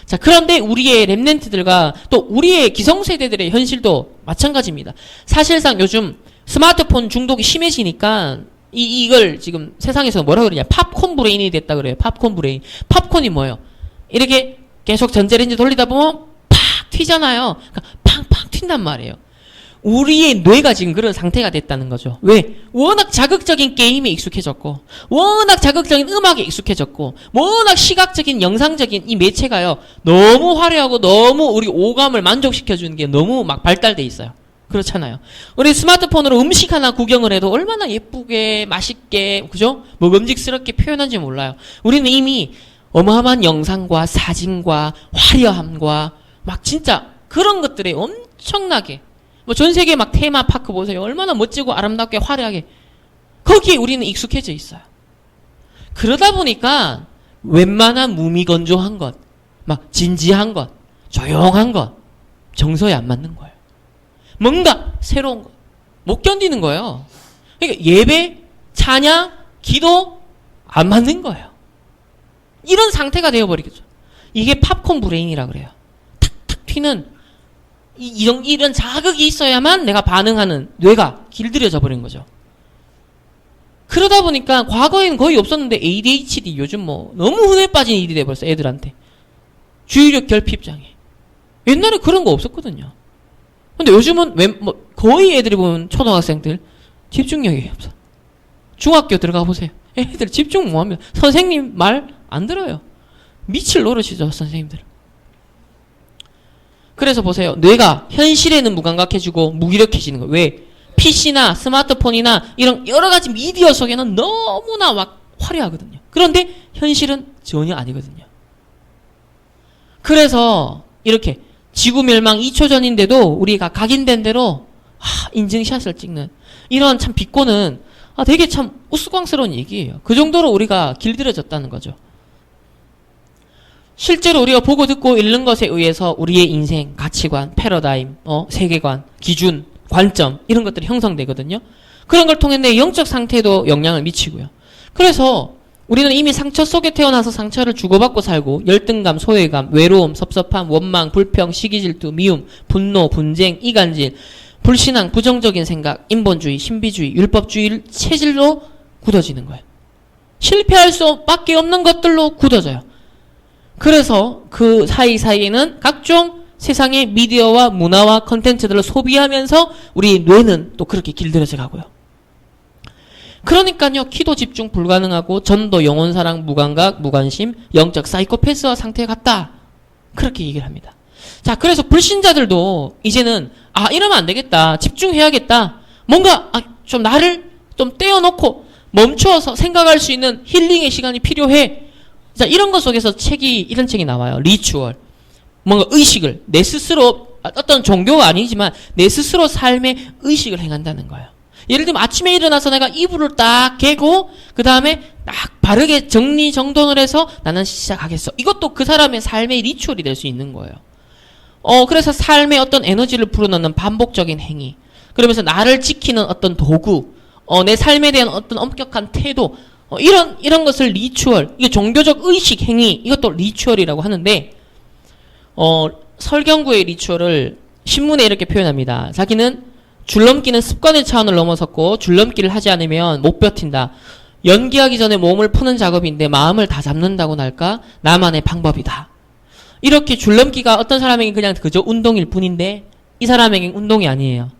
자, 그런데 우리의 렘넌트들과 또 우리의 기성세대들의 현실도 마찬가지입니다. 사실상 요즘 스마트폰 중독이 심해지니까 이걸 지금 세상에서 뭐라 그러냐? 팝콘 브레인이 됐다 그래요. 팝콘 브레인. 팝콘이 뭐예요? 이렇게 계속 전자레인지 돌리다 보면 팍 튀잖아요. 그러니까 팡팡 튄단 말이에요. 우리의 뇌가 지금 그런 상태가 됐다는 거죠. 왜? 워낙 자극적인 게임에 익숙해졌고, 워낙 자극적인 음악에 익숙해졌고, 워낙 시각적인 영상적인 이 매체가요, 너무 화려하고 너무 우리 오감을 만족시켜주는 게 너무 막 발달돼 있어요. 그렇잖아요. 우리 스마트폰으로 음식 하나 구경을 해도 얼마나 예쁘게, 맛있게, 그죠? 먹음직스럽게 표현한지 몰라요. 우리는 이미 어마어마한 영상과 사진과 화려함과 막 진짜 그런 것들에 엄청나게 뭐 전 세계 막 테마파크 보세요. 얼마나 멋지고 아름답게 화려하게 거기에 우리는 익숙해져 있어요. 그러다 보니까 웬만한 무미건조한 것, 막 진지한 것, 조용한 것 정서에 안 맞는 거예요. 뭔가 새로운 것 못 견디는 거예요. 그러니까 예배, 찬양, 기도 안 맞는 거예요. 이런 상태가 되어버리겠죠. 이게 팝콘 브레인이라 그래요. 탁탁 튀는 이런 자극이 있어야만 내가 반응하는 뇌가 길들여져 버린 거죠. 그러다 보니까 과거에는 거의 없었는데 ADHD 요즘 뭐 너무 흔해 빠진 일이 돼버렸어. 애들한테. 주의력 결핍장애. 옛날에 그런 거 없었거든요. 근데 요즘은 거의 애들이 보면 초등학생들 집중력이 없어. 중학교 들어가 보세요. 애들 집중 뭐합니까? 선생님 말 안 들어요. 미칠 노릇이죠, 선생님들. 그래서 보세요. 뇌가 현실에는 무감각해지고 무기력해지는 거예요. 왜? PC나 스마트폰이나 이런 여러 가지 미디어 속에는 너무나 막 화려하거든요. 그런데 현실은 전혀 아니거든요. 그래서 이렇게 지구 멸망 2초 전인데도 우리가 각인된 대로 인증샷을 찍는 이런 참 비꼬는 되게 참 우스꽝스러운 얘기예요. 그 정도로 우리가 길들여졌다는 거죠. 실제로 우리가 보고 듣고 읽는 것에 의해서 우리의 인생, 가치관, 패러다임, 세계관, 기준, 관점 이런 것들이 형성되거든요. 그런 걸 통해 내 영적 상태에도 영향을 미치고요. 그래서 우리는 이미 상처 속에 태어나서 상처를 주고받고 살고 열등감, 소외감, 외로움, 섭섭함, 원망, 불평, 시기질투, 미움, 분노, 분쟁, 이간질, 불신앙, 부정적인 생각, 인본주의, 신비주의, 율법주의 체질로 굳어지는 거예요. 실패할 수밖에 없는 것들로 굳어져요. 그래서 그 사이사이에는 각종 세상의 미디어와 문화와 컨텐츠들을 소비하면서 우리 뇌는 또 그렇게 길들여져 가고요. 그러니까요, 기도 집중 불가능하고 전도, 영혼사랑, 무감각, 무관심, 영적 사이코패스와 상태에 갔다. 그렇게 얘기를 합니다. 자, 그래서 불신자들도 이제는 이러면 안 되겠다. 집중해야겠다. 뭔가 좀 나를 좀 떼어놓고 멈추어서 생각할 수 있는 힐링의 시간이 필요해. 자, 이런 것 속에서 이런 책이 나와요. 리추얼. 뭔가 의식을 내 스스로 어떤 종교가 아니지만 내 스스로 삶의 의식을 행한다는 거예요. 예를 들면 아침에 일어나서 내가 이불을 딱 개고 그 다음에 딱 바르게 정리정돈을 해서 나는 시작하겠어. 이것도 그 사람의 삶의 리추얼이 될 수 있는 거예요. 그래서 삶의 어떤 에너지를 불어넣는 반복적인 행위. 그러면서 나를 지키는 어떤 도구, 내 삶에 대한 어떤 엄격한 태도, 이런 것을 리추얼, 이게 종교적 의식 행위, 이것도 리추얼이라고 하는데, 설경구의 리추얼을 신문에 이렇게 표현합니다. 자기는 줄넘기는 습관의 차원을 넘어섰고 줄넘기를 하지 않으면 못 버틴다. 연기하기 전에 몸을 푸는 작업인데 마음을 다 잡는다고나 할까? 나만의 방법이다. 이렇게 줄넘기가 어떤 사람에게 그냥 그저 운동일 뿐인데 이 사람에겐 운동이 아니에요.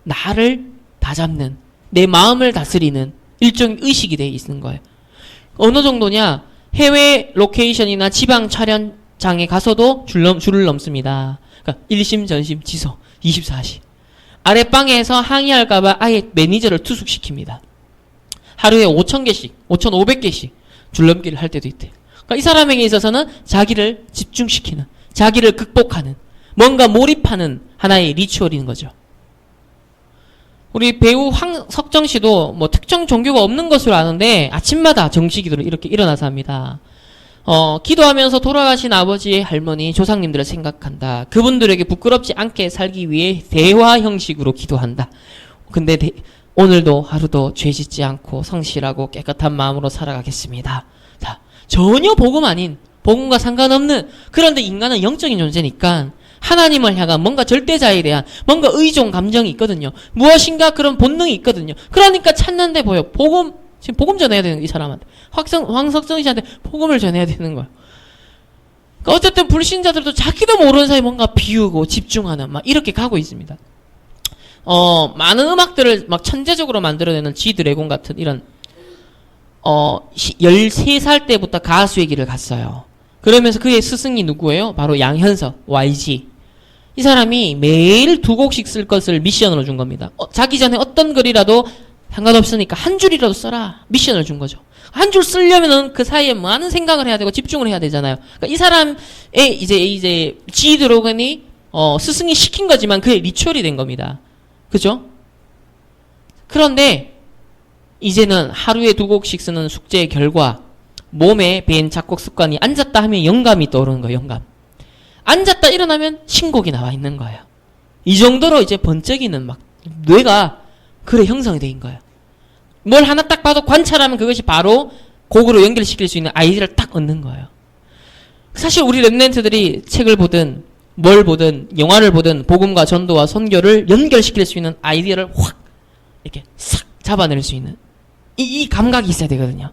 나를 다 잡는, 내 마음을 다스리는 일종의 의식이 돼 있는 거예요. 어느 정도냐? 해외 로케이션이나 지방 촬영장에 가서도 줄을 넘습니다. 그러니까 1심, 전심, 지소 24시. 아랫방에서 항의할까봐 아예 매니저를 투숙시킵니다. 하루에 5,000개씩, 5,500개씩 줄넘기를 할 때도 있대요. 그러니까 이 사람에게 있어서는 자기를 집중시키는, 자기를 극복하는, 뭔가 몰입하는 하나의 리추얼인 거죠. 우리 배우 황석정 씨도 뭐 특정 종교가 없는 것으로 아는데 아침마다 정시기도를 이렇게 일어나서 합니다. 기도하면서 돌아가신 아버지, 할머니, 조상님들을 생각한다. 그분들에게 부끄럽지 않게 살기 위해 대화 형식으로 기도한다. 근데 오늘도 하루도 죄 짓지 않고 성실하고 깨끗한 마음으로 살아가겠습니다. 자, 전혀 복음 아닌, 복음과 상관없는, 그런데 인간은 영적인 존재니까 하나님을 향한 뭔가 절대자에 대한 뭔가 의존 감정이 있거든요. 무엇인가 그런 본능이 있거든요. 그러니까 찾는데 보여. 지금 복음 전해야 되는 이 사람한테. 황석정 씨한테 복음을 전해야 되는 거야. 그러니까 어쨌든 불신자들도 자기도 모르는 사이에 뭔가 비우고 집중하는 막 이렇게 가고 있습니다. 많은 음악들을 막 천재적으로 만들어내는 G-드래곤 같은 이런 13살 때부터 가수의 길을 갔어요. 그러면서 그의 스승이 누구예요? 바로 양현석, YG. 이 사람이 매일 2곡씩 쓸 것을 미션으로 준 겁니다. 자기 전에 어떤 글이라도 상관없으니까 한 줄이라도 써라. 미션을 준 거죠. 한 줄 쓰려면은 그 사이에 많은 생각을 해야 되고 집중을 해야 되잖아요. 그러니까 이 사람의 이제 G-드래곤이 스승이 시킨 거지만 그의 리추얼이 된 겁니다. 그죠? 그런데 이제는 하루에 2곡씩 쓰는 숙제의 결과 몸에 밴 작곡 습관이 앉았다 하면 영감이 떠오르는 거예요. 영감. 앉았다 일어나면 신곡이 나와 있는 거예요. 이 정도로 이제 번쩍이는 막 뇌가 그래 형성이 돼 있는 거예요. 뭘 하나 딱 봐도 관찰하면 그것이 바로 곡으로 연결시킬 수 있는 아이디어를 딱 얻는 거예요. 사실 우리 랩런트들이 책을 보든 뭘 보든 영화를 보든 복음과 전도와 선교를 연결시킬 수 있는 아이디어를 확 이렇게 싹 잡아낼 수 있는 이 감각이 있어야 되거든요.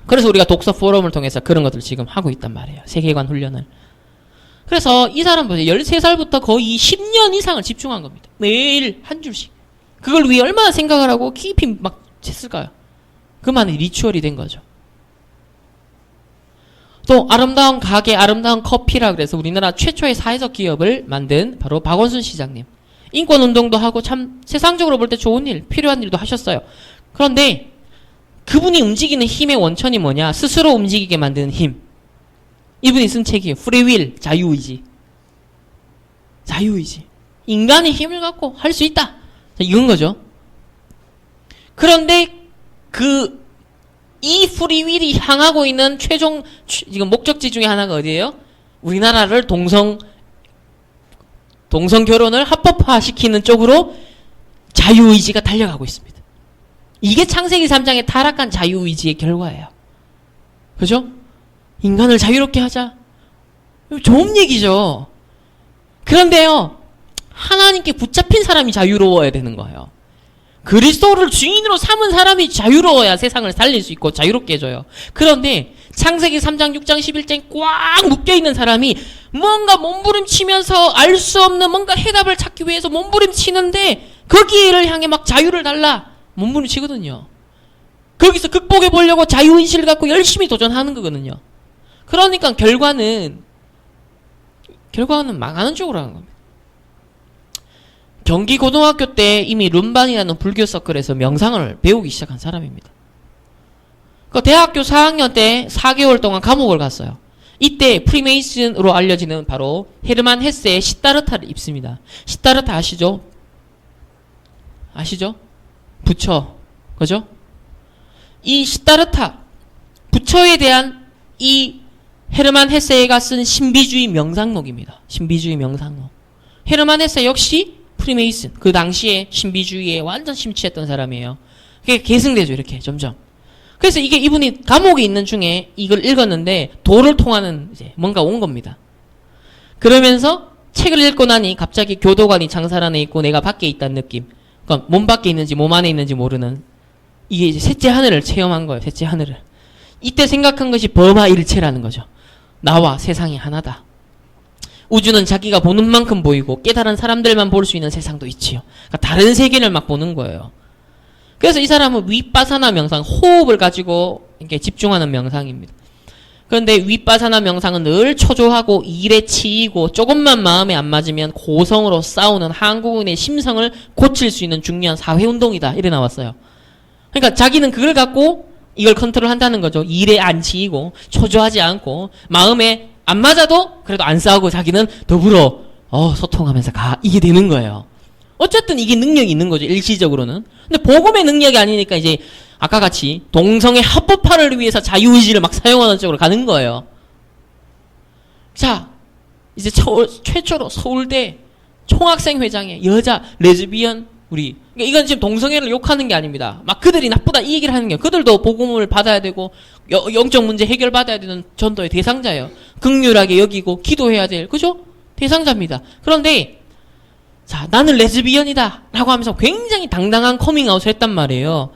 그래서 우리가 독서 포럼을 통해서 그런 것들을 지금 하고 있단 말이에요. 세계관 훈련을. 그래서 이 사람 보세요. 13살부터 거의 10년 이상을 집중한 겁니다. 매일 한 줄씩. 그걸 위해 얼마나 생각을 하고 깊이 막 했을까요? 그만이 리추얼이 된 거죠. 또 아름다운 가게, 아름다운 커피라 그래서 우리나라 최초의 사회적 기업을 만든 바로 박원순 시장님. 인권 운동도 하고 참 세상적으로 볼 때 좋은 일, 필요한 일도 하셨어요. 그런데 그분이 움직이는 힘의 원천이 뭐냐? 스스로 움직이게 만드는 힘. 이분이 쓴 책이에요. 프리윌, 자유의지. 자유의지. 인간의 힘을 갖고 할 수 있다. 이건 거죠. 그런데 이 프리윌이 향하고 있는 지금 목적지 중에 하나가 어디예요? 우리나라를 동성 결혼을 합법화시키는 쪽으로 자유의지가 달려가고 있습니다. 이게 창세기 3장의 타락한 자유의지의 결과예요. 그죠? 인간을 자유롭게 하자. 좋은 얘기죠. 그런데요, 하나님께 붙잡힌 사람이 자유로워야 되는 거예요. 그리스도를 주인으로 삼은 사람이 자유로워야 세상을 살릴 수 있고 자유롭게 해줘요. 그런데 창세기 3장, 6장, 11장에 꽉 묶여있는 사람이 뭔가 몸부림치면서 알 수 없는 뭔가 해답을 찾기 위해서 몸부림치는데 거기를 향해 막 자유를 달라 몸부림치거든요. 거기서 극복해 보려고 자유의식을 갖고 열심히 도전하는 거거든요. 그러니까 결과는 망하는 쪽으로 하는 겁니다. 경기 고등학교 때 이미 룸반이라는 불교 서클에서 명상을 배우기 시작한 사람입니다. 그 대학교 4학년 때 4개월 동안 감옥을 갔어요. 이때 프리메이슨으로 알려지는 바로 헤르만 헤세의 시다르타를 입습니다. 시다르타 아시죠? 부처. 그죠? 이 시다르타, 부처에 대한 이 헤르만 헤세가 쓴 신비주의 명상록입니다. 신비주의 명상록. 헤르만 헤세 역시 프리메이슨, 그 당시에 신비주의에 완전 심취했던 사람이에요. 그게 계승되죠, 이렇게 점점. 그래서 이게 이분이 감옥에 있는 중에 이걸 읽었는데 도를 통하는 이제 뭔가 온 겁니다. 그러면서 책을 읽고 나니 갑자기 교도관이 장살 안에 있고 내가 밖에 있다는 느낌. 그러니까 몸 밖에 있는지 몸 안에 있는지 모르는, 이게 이제 셋째 하늘을 체험한 거예요. 셋째 하늘을. 이때 생각한 것이 범하일체라는 거죠. 나와 세상이 하나다. 우주는 자기가 보는 만큼 보이고 깨달은 사람들만 볼 수 있는 세상도 있지요. 그러니까 다른 세계를 막 보는 거예요. 그래서 이 사람은 위빠사나 명상, 호흡을 가지고 이렇게 집중하는 명상입니다. 그런데 위빠사나 명상은 늘 초조하고 일에 치이고 조금만 마음에 안 맞으면 고성으로 싸우는 한국인의 심성을 고칠 수 있는 중요한 사회운동이다. 이래 나왔어요. 그러니까 자기는 그걸 갖고 이걸 컨트롤한다는 거죠. 일에 안 치이고 초조하지 않고 마음에 안 맞아도 그래도 안 싸우고 자기는 더불어 소통하면서 이게 되는 거예요. 어쨌든 이게 능력이 있는 거죠. 일시적으로는. 근데 복음의 능력이 아니니까 이제 아까 같이 동성의 합법화를 위해서 자유의지를 막 사용하는 쪽으로 가는 거예요. 자, 이제 최초로 서울대 총학생회장의 여자 레즈비언 그러니까 이건 지금 동성애를 욕하는 게 아닙니다. 막 그들이 나쁘다 이 얘기를 하는 게, 그들도 복음을 받아야 되고 영적 문제 해결받아야 되는 전도의 대상자예요. 극률하게 여기고 기도해야 될, 그죠? 대상자입니다. 그런데 자, 나는 레즈비언이다 라고 하면서 굉장히 당당한 커밍아웃을 했단 말이에요.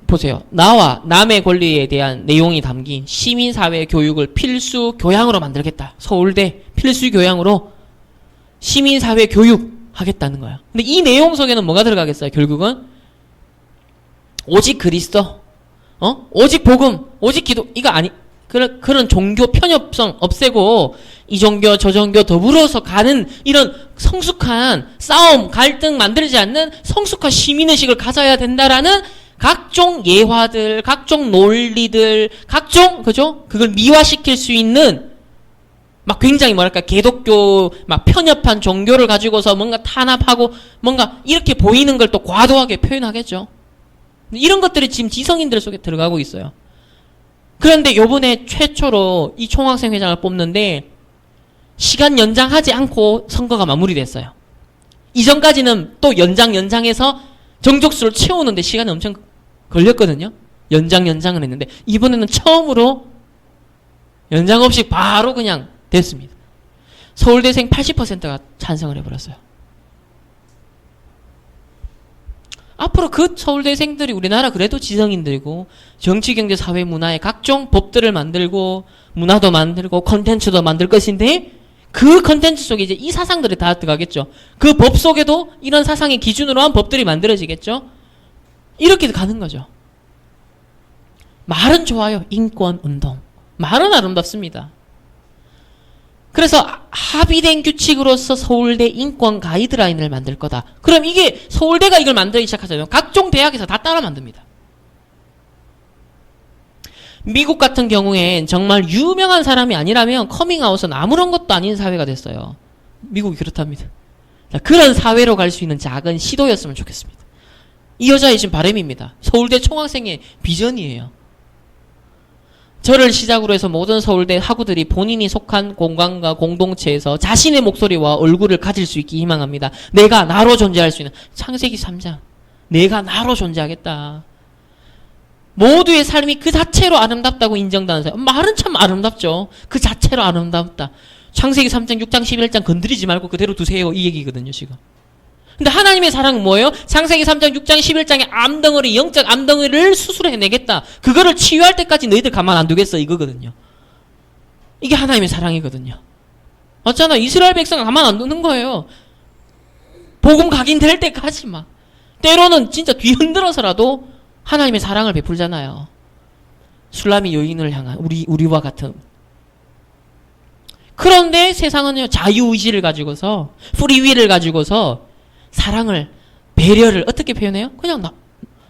보세요. 나와 남의 권리에 대한 내용이 담긴 시민사회 교육을 필수 교양으로 만들겠다. 서울대 필수 교양으로 시민사회 교육 하겠다는 거야. 근데 이 내용 속에는 뭐가 들어가겠어요? 결국은 오직 그리스도, 오직 복음, 오직 기도, 이거 아니, 그런 종교 편협성 없애고 이 종교 저 종교 더불어서 가는 이런 성숙한 싸움, 갈등 만들지 않는 성숙한 시민의식을 가져야 된다라는 각종 예화들, 각종 논리들, 각종, 그죠? 그걸 미화시킬 수 있는 막 굉장히 뭐랄까 개독교 막 편협한 종교를 가지고서 뭔가 탄압하고 뭔가 이렇게 보이는 걸 또 과도하게 표현하겠죠. 이런 것들이 지금 지성인들 속에 들어가고 있어요. 그런데 요번에 최초로 이 총학생 회장을 뽑는데 시간 연장하지 않고 선거가 마무리됐어요. 이전까지는 또 연장해서 정족수를 채우는데 시간이 엄청 걸렸거든요. 연장을 했는데 이번에는 처음으로 연장 없이 바로 그냥 됐습니다. 서울대생 80%가 찬성을 해버렸어요. 앞으로 그 서울대생들이 우리나라 그래도 지성인들이고 정치, 경제, 사회, 문화의 각종 법들을 만들고 문화도 만들고 컨텐츠도 만들 것인데 그 컨텐츠 속에 이제 이 사상들이 다 들어가겠죠. 그 법 속에도 이런 사상의 기준으로 한 법들이 만들어지겠죠. 이렇게 가는 거죠. 말은 좋아요. 인권운동. 말은 아름답습니다. 그래서 합의된 규칙으로서 서울대 인권 가이드라인을 만들 거다. 그럼 이게 서울대가 이걸 만들기 시작하잖아요. 각종 대학에서 다 따라 만듭니다. 미국 같은 경우엔 정말 유명한 사람이 아니라면 커밍아웃은 아무런 것도 아닌 사회가 됐어요. 미국이 그렇답니다. 자, 그런 사회로 갈 수 있는 작은 시도였으면 좋겠습니다. 이 여자의 지금 바람입니다. 서울대 총학생의 비전이에요. 저를 시작으로 해서 모든 서울대 학우들이 본인이 속한 공간과 공동체에서 자신의 목소리와 얼굴을 가질 수 있게 희망합니다. 내가 나로 존재할 수 있는 창세기 3장. 내가 나로 존재하겠다. 모두의 삶이 그 자체로 아름답다고 인정되는 사람. 말은 참 아름답죠. 그 자체로 아름답다. 창세기 3장, 6장, 11장 건드리지 말고 그대로 두세요. 이 얘기거든요, 지금. 근데 하나님의 사랑은 뭐예요? 창세기 3장, 6장, 11장의 암덩어리, 영적 암덩어리를 수술해내겠다. 그거를 치유할 때까지 너희들 가만 안 두겠어. 이거거든요. 이게 하나님의 사랑이거든요. 맞잖아. 이스라엘 백성은 가만 안 두는 거예요. 복음 각인될 때까지 막. 때로는 진짜 뒤흔들어서라도 하나님의 사랑을 베풀잖아요. 술람이 여인을 향한 우리와 같은. 그런데 세상은요, 자유의지를 가지고서, 프리윌을 가지고서 사랑을, 배려를 어떻게 표현해요? 그냥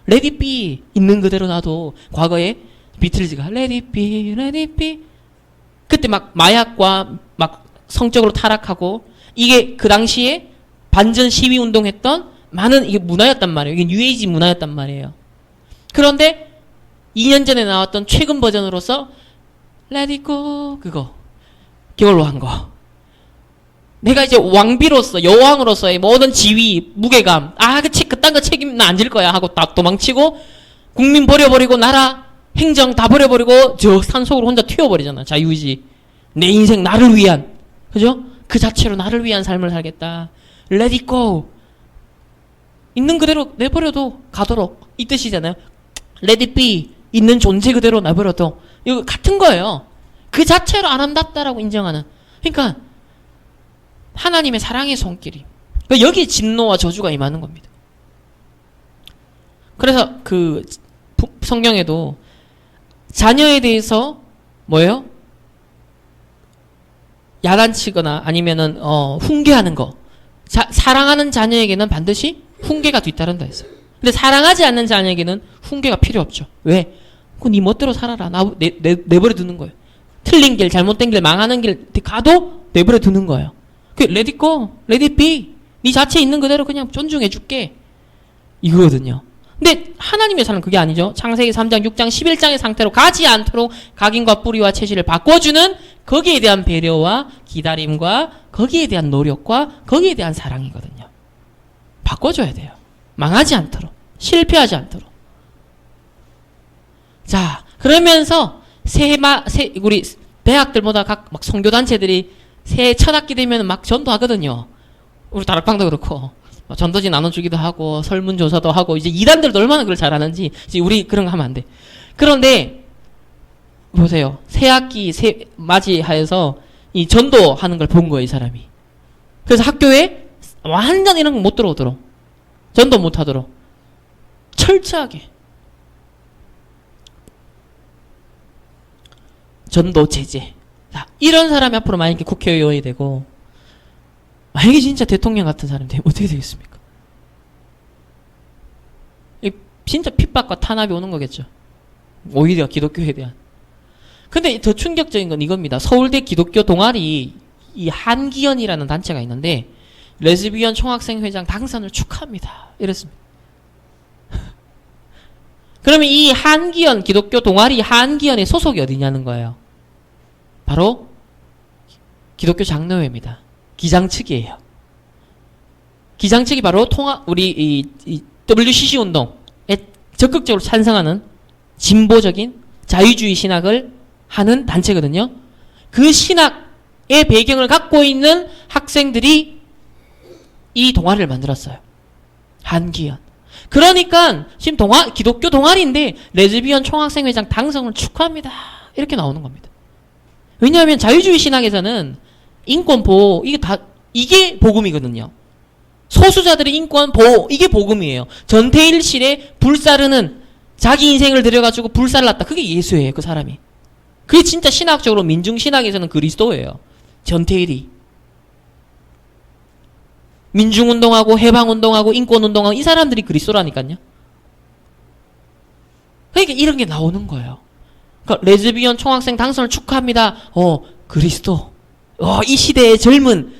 let it be. 있는 그대로 놔도. 과거에 비틀즈가 let it be, let it be. 그때 막 마약과 막 성적으로 타락하고, 이게 그 당시에 반전 시위 운동했던 많은 이게 문화였단 말이에요. 이게 뉴에이지 문화였단 말이에요. 그런데 2년 전에 나왔던 최근 버전으로서 Let it go 그거 겨울로 한 거. 내가 이제 왕비로서 여왕으로서의 모든 지위, 무게감 그딴 거 책임 나 안 질 거야 하고 다 도망치고 국민 버려버리고 나라 행정 다 버려버리고 저 산속으로 혼자 튀어버리잖아. 자유의지. 내 인생 나를 위한 그죠? 그 자체로 나를 위한 삶을 살겠다. Let it go. 있는 그대로 내버려도 가도록 이 뜻이잖아요. Let it be. 있는 존재 그대로 내버려도 이거 같은 거예요. 그 자체로 아름답다라고 인정하는. 그러니까 하나님의 사랑의 손길이. 그러니까 여기에 진노와 저주가 임하는 겁니다. 그래서 그 성경에도 자녀에 대해서 뭐예요? 야단치거나 아니면은 훈계하는 거. 사랑하는 자녀에게는 반드시 훈계가 뒤따른다 했어요. 근데 사랑하지 않는 자녀에게는 훈계가 필요 없죠. 왜? 그거 네 멋대로 살아라. 내버려 두는 거예요. 틀린 길, 잘못된 길, 망하는 길 가도 내버려 두는 거예요. let it go, let it be. 네 자체에 있는 그대로 그냥 존중해 줄게. 이거거든요. 근데 하나님의 사랑은 그게 아니죠. 창세기 3장, 6장, 11장의 상태로 가지 않도록 각인과 뿌리와 체질을 바꿔주는 거기에 대한 배려와 기다림과 거기에 대한 노력과 거기에 대한 사랑이거든요. 바꿔줘야 돼요. 망하지 않도록. 실패하지 않도록. 자, 그러면서 우리 대학들보다 막 선교단체들이 새해 첫 학기 되면 막 전도하거든요. 우리 다락방도 그렇고. 전도지 나눠주기도 하고, 설문조사도 하고, 이제 이단들도 얼마나 그걸 잘하는지, 이제 우리 그런 거 하면 안 돼. 그런데, 보세요. 새 학기, 맞이하여서 이 전도하는 걸 본 거예요, 이 사람이. 그래서 학교에 완전 이런 거 못 들어오도록. 전도 못 하도록. 철저하게. 전도 제재. 자, 이런 사람이 앞으로 만약에 국회의원이 되고, 만약에 진짜 대통령 같은 사람이 되면 어떻게 되겠습니까? 진짜 핍박과 탄압이 오는 거겠죠. 오히려 기독교에 대한. 근데 더 충격적인 건 이겁니다. 서울대 기독교 동아리 이 한기연이라는 단체가 있는데 레즈비언 총학생회장 당선을 축하합니다. 이랬습니다. 그러면 이 한기연 기독교 동아리 한기연의 소속이 어디냐는 거예요. 바로 기독교 장로회입니다. 기장 측이에요. 기장 측이 바로 우리 이 WCC 운동에 적극적으로 찬성하는 진보적인 자유주의 신학을 하는 단체거든요. 그 신학의 배경을 갖고 있는 학생들이 이 동아리를 만들었어요. 한기연. 그러니까 지금 기독교 동아리인데 레즈비언 총학생회장 당선을 축하합니다. 이렇게 나오는 겁니다. 왜냐하면 자유주의 신학에서는 인권 보호 이게 복음이거든요. 소수자들의 인권 보호 이게 복음이에요. 전태일실에 불사르는 자기 인생을 들여가지고 불살랐다. 그게 예수예요. 그 사람이. 그게 진짜 신학적으로 민중신학에서는 그리스도예요. 전태일이 민중운동하고 해방운동하고 인권운동하고 이 사람들이 그리스도라니까요. 그러니까 이런 게 나오는 거예요. 그러니까 레즈비언 총학생 당선을 축하합니다. 그리스도. 이 시대의 젊은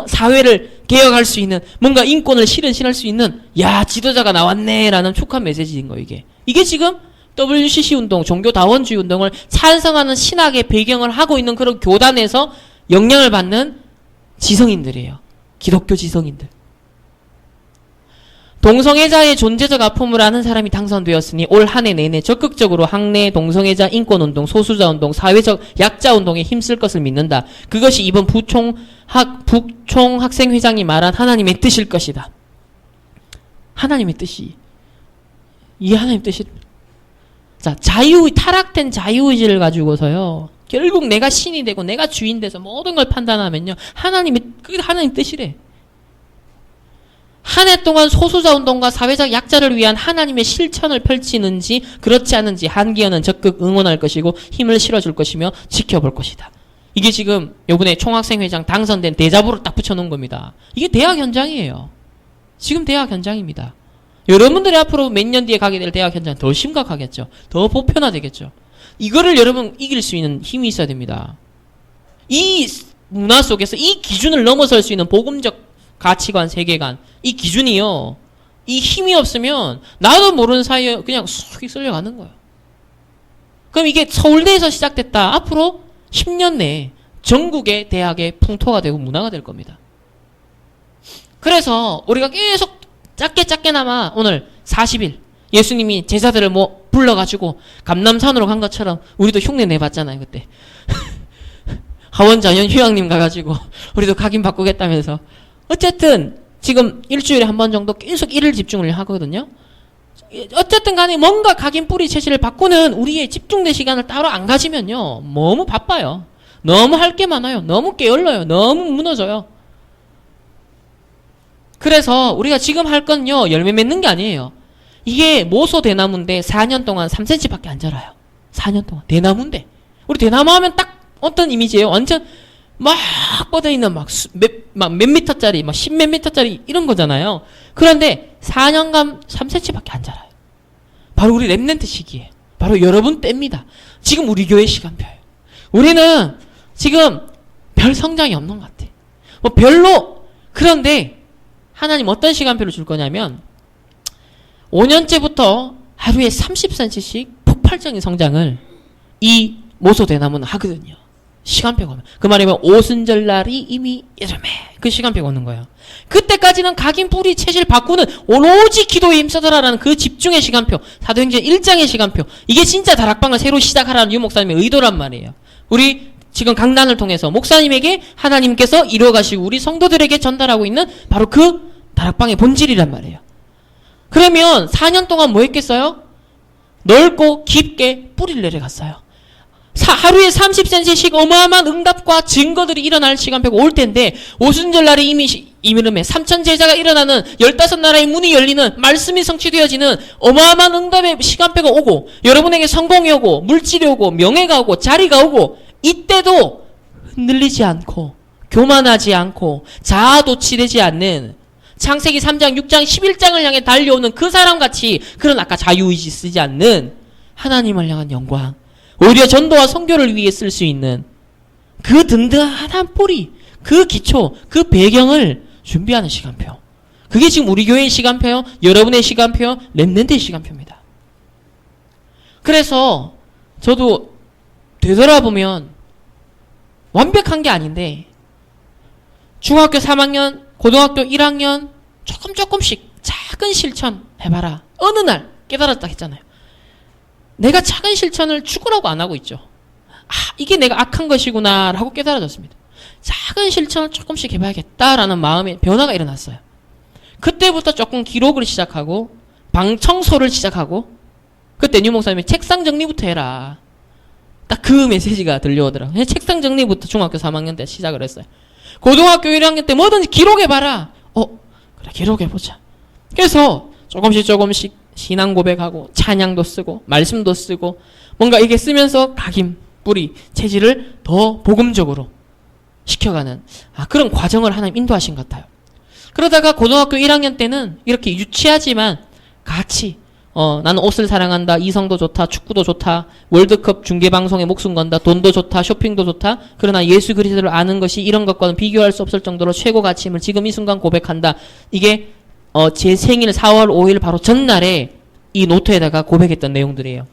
사회를 개혁할 수 있는 뭔가 인권을 실현할 수 있는 지도자가 나왔네라는 축하 메시지인 거예요. 이게 지금 WCC 운동, 종교다원주의 운동을 찬성하는 신학의 배경을 하고 있는 그런 교단에서 영향을 받는 지성인들이에요. 기독교 지성인들. 동성애자의 존재적 아픔을 아는 사람이 당선되었으니 올 한 해 내내 적극적으로 학내 동성애자 인권운동, 소수자운동, 사회적 약자운동에 힘쓸 것을 믿는다. 그것이 이번 북총학생회장이 말한 하나님의 뜻일 것이다. 하나님의 뜻이 이게 하나님의 뜻이 자, 타락된 자유의지를 가지고서요. 결국 내가 신이 되고 내가 주인 돼서 모든 걸 판단하면요. 그게 하나님 뜻이래. 한 해 동안 소수자 운동과 사회적 약자를 위한 하나님의 실천을 펼치는지 그렇지 않은지 한기현은 적극 응원할 것이고 힘을 실어줄 것이며 지켜볼 것이다. 이게 지금 요번에 총학생회장 당선된 대자보를 딱 붙여놓은 겁니다. 이게 대학 현장이에요. 지금 대학 현장입니다. 여러분들이 앞으로 몇 년 뒤에 가게 될 대학 현장 더 심각하겠죠. 더 보편화되겠죠. 이거를 여러분 이길 수 있는 힘이 있어야 됩니다. 이 문화 속에서 이 기준을 넘어설 수 있는 복음적 가치관, 세계관, 이 기준이요. 이 힘이 없으면 나도 모르는 사이에 그냥 쑥 쓸려가는 거예요. 그럼 이게 서울대에서 시작됐다. 앞으로 10년 내에 전국의 대학의 풍토가 되고 문화가 될 겁니다. 그래서 우리가 계속 작게나마 오늘 40일 예수님이 제자들을 불러가지고 감남산으로 간 것처럼 우리도 흉내 내봤잖아요. 그때 하원자연 휴양림 가가지고 우리도 각인 바꾸겠다면서 어쨌든 지금 일주일에 한 번 정도 계속 일을 집중을 하거든요. 어쨌든 간에 뭔가 각인 뿌리 체질을 바꾸는 우리의 집중된 시간을 따로 안 가지면요. 너무 바빠요. 너무 할 게 많아요. 너무 게을러요. 너무 무너져요. 그래서 우리가 지금 할 건요. 열매 맺는 게 아니에요. 이게 모소 대나무인데 4년 동안 3cm밖에 안 자라요. 4년 동안. 대나무인데. 우리 대나무 하면 딱 어떤 이미지예요? 완전 막 뻗어있는 몇 미터짜리, 막 10몇 미터짜리 이런 거잖아요. 그런데 4년간 3cm밖에 안 자라요. 바로 우리 랩런트 시기에. 바로 여러분 때입니다. 지금 우리 교회 시간표예요. 우리는 지금 별 성장이 없는 것 같아. 별로. 그런데 하나님 어떤 시간표를 줄 거냐면 5년째부터 하루에 30cm씩 폭발적인 성장을 이 모소대나무는 하거든요. 시간표가 오면. 그 말이면 오순절날이 이미 여름에 그 시간표가 오는 거예요. 그때까지는 각인 뿌리 체질 바꾸는 오로지 기도에 힘써더라라는 그 집중의 시간표. 사도행전 1장의 시간표. 이게 진짜 다락방을 새로 시작하라는 유 목사님의 의도란 말이에요. 우리 지금 강단을 통해서 목사님에게 하나님께서 이루어가시고 우리 성도들에게 전달하고 있는 바로 그 다락방의 본질이란 말이에요. 그러면 4년 동안 뭐 했겠어요? 넓고 깊게 뿌리를 내려갔어요. 하루에 30cm씩 어마어마한 응답과 증거들이 일어날 시간표가 올 텐데 오순절날에 이미름에 3천 제자가 일어나는 15나라의 문이 열리는 말씀이 성취되어지는 어마어마한 응답의 시간표가 오고 여러분에게 성공이 오고 물질이 오고 명예가 오고 자리가 오고 이때도 흔들리지 않고 교만하지 않고 자아도취되지 않는 창세기 3장, 6장, 11장을 향해 달려오는 그 사람같이 그런 아까 자유의지 쓰지 않는 하나님을 향한 영광 오히려 전도와 선교를 위해 쓸 수 있는 그 든든한 뿌리, 그 기초, 그 배경을 준비하는 시간표. 그게 지금 우리 교회의 시간표요, 여러분의 시간표요, 랩런트의 시간표입니다. 그래서 저도 되돌아보면 완벽한 게 아닌데 중학교 3학년, 고등학교 1학년 조금씩 작은 실천 해봐라. 어느 날 깨달았다 했잖아요. 내가 작은 실천을 죽으라고 안 하고 있죠. 이게 내가 악한 것이구나 라고 깨달아졌습니다. 작은 실천을 조금씩 해봐야겠다라는 마음의 변화가 일어났어요. 그때부터 조금 기록을 시작하고 방 청소를 시작하고 그때 유 목사님이 책상 정리부터 해라. 딱 그 메시지가 들려오더라고요. 책상 정리부터 중학교 3학년 때 시작을 했어요. 고등학교 1학년 때 뭐든지 기록해봐라. 그래 기록해보자. 그래서 조금씩 신앙 고백하고 찬양도 쓰고 말씀도 쓰고 뭔가 이게 쓰면서 각인, 뿌리, 체질을 더 복음적으로 시켜가는 그런 과정을 하나님 인도하신 것 같아요. 그러다가 고등학교 1학년 때는 이렇게 유치하지만 같이 나는 옷을 사랑한다, 이성도 좋다, 축구도 좋다, 월드컵 중계방송에 목숨 건다, 돈도 좋다, 쇼핑도 좋다. 그러나 예수 그리스도를 아는 것이 이런 것과는 비교할 수 없을 정도로 최고 가치임을 지금 이 순간 고백한다. 이게 제 생일 4월 5일 바로 전날에 이 노트에다가 고백했던 내용들이에요.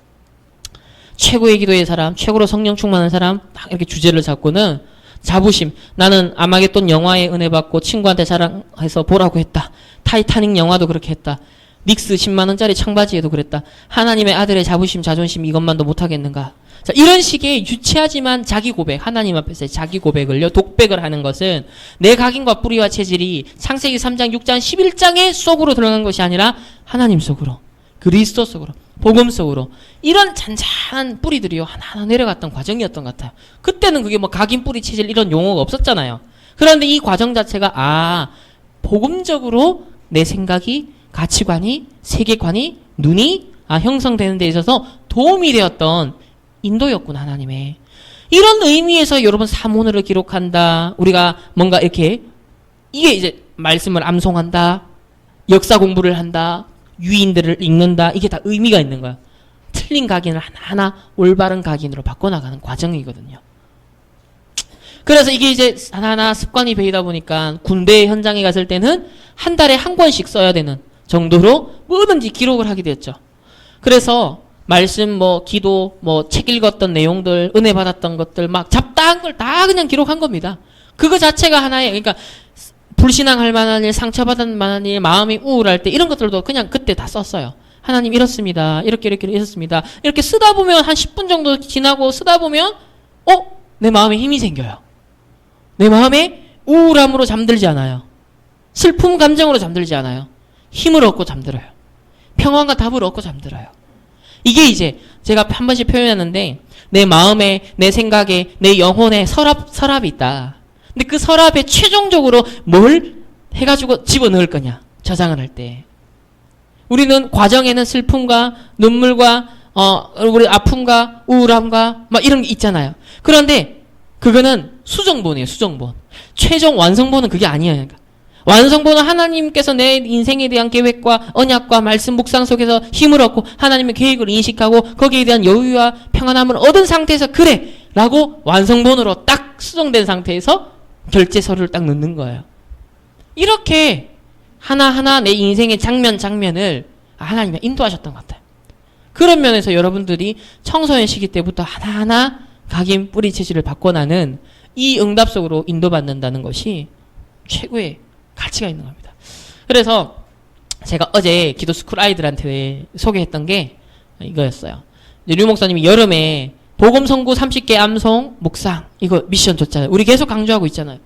최고의 기도의 사람, 최고로 성령 충만한 사람, 딱 이렇게 주제를 잡고는 자부심. 나는 아마겟돈 영화에 은혜 받고 친구한테 자랑해서 보라고 했다. 타이타닉 영화도 그렇게 했다. 닉스 10만원짜리 청바지에도 그랬다. 하나님의 아들의 자부심, 자존심 이것만도 못하겠는가. 자, 이런 식의 유치하지만 자기 고백, 하나님 앞에서 자기 고백을요, 독백을 하는 것은 내 각인과 뿌리와 체질이 창세기 3장, 6장, 11장의 속으로 들어간 것이 아니라 하나님 속으로, 그리스도 속으로, 복음 속으로 이런 잔잔한 뿌리들이요 하나하나 내려갔던 과정이었던 것 같아요. 그때는 그게 뭐 각인, 뿌리, 체질 이런 용어가 없었잖아요. 그런데 이 과정 자체가 복음적으로 내 생각이, 가치관이, 세계관이, 눈이 형성되는 데 있어서 도움이 되었던 인도였구나, 하나님의. 이런 의미에서 여러분 사문을 기록한다. 우리가 뭔가 이렇게 이게 이제 말씀을 암송한다. 역사 공부를 한다. 유인들을 읽는다. 이게 다 의미가 있는 거야. 틀린 각인을 하나하나 올바른 각인으로 바꿔나가는 과정이거든요. 그래서 이게 이제 하나하나 습관이 배이다 보니까 군대 현장에 갔을 때는 한 달에 한 권씩 써야 되는 정도로 뭐든지 기록을 하게 됐죠. 그래서 말씀, 기도, 책 읽었던 내용들, 은혜 받았던 것들, 막 잡다한 걸 다 그냥 기록한 겁니다. 그거 자체가 하나의, 그러니까 불신앙할 만한 일, 상처받을 만한 일, 마음이 우울할 때 이런 것들도 그냥 그때 다 썼어요. 하나님 이렇습니다. 이렇게 이렇습니다. 이렇게 쓰다 보면 한 10분 정도 지나고 쓰다 보면 내 마음에 힘이 생겨요. 내 마음에 우울함으로 잠들지 않아요. 슬픔 감정으로 잠들지 않아요. 힘을 얻고 잠들어요. 평안과 답을 얻고 잠들어요. 이게 이제 제가 한 번씩 표현했는데 내 마음에, 내 생각에, 내 영혼에 서랍이 있다. 근데 그 서랍에 최종적으로 뭘 해가지고 집어넣을 거냐. 저장을 할 때. 우리는 과정에는 슬픔과 눈물과 우리 아픔과 우울함과 막 이런 게 있잖아요. 그런데 그거는 수정본이에요. 수정본. 최종 완성본은 그게 아니에요. 그러니까. 완성본은 하나님께서 내 인생에 대한 계획과 언약과 말씀 묵상 속에서 힘을 얻고 하나님의 계획을 인식하고 거기에 대한 여유와 평안함을 얻은 상태에서 그래! 라고 완성본으로 딱 수정된 상태에서 결제 서류를 딱 넣는 거예요. 이렇게 하나하나 내 인생의 장면을 하나님이 인도하셨던 것 같아요. 그런 면에서 여러분들이 청소년 시기 때부터 하나하나 각인 뿌리 체질을 바꿔나는 이 응답 속으로 인도받는다는 것이 최고의 가치가 있는 겁니다. 그래서 제가 어제 기도 스쿨 아이들한테 소개했던 게 이거였어요. 류 목사님이 여름에 복음 선구 30개 암송 묵상 이거 미션 줬잖아요. 우리 계속 강조하고 있잖아요.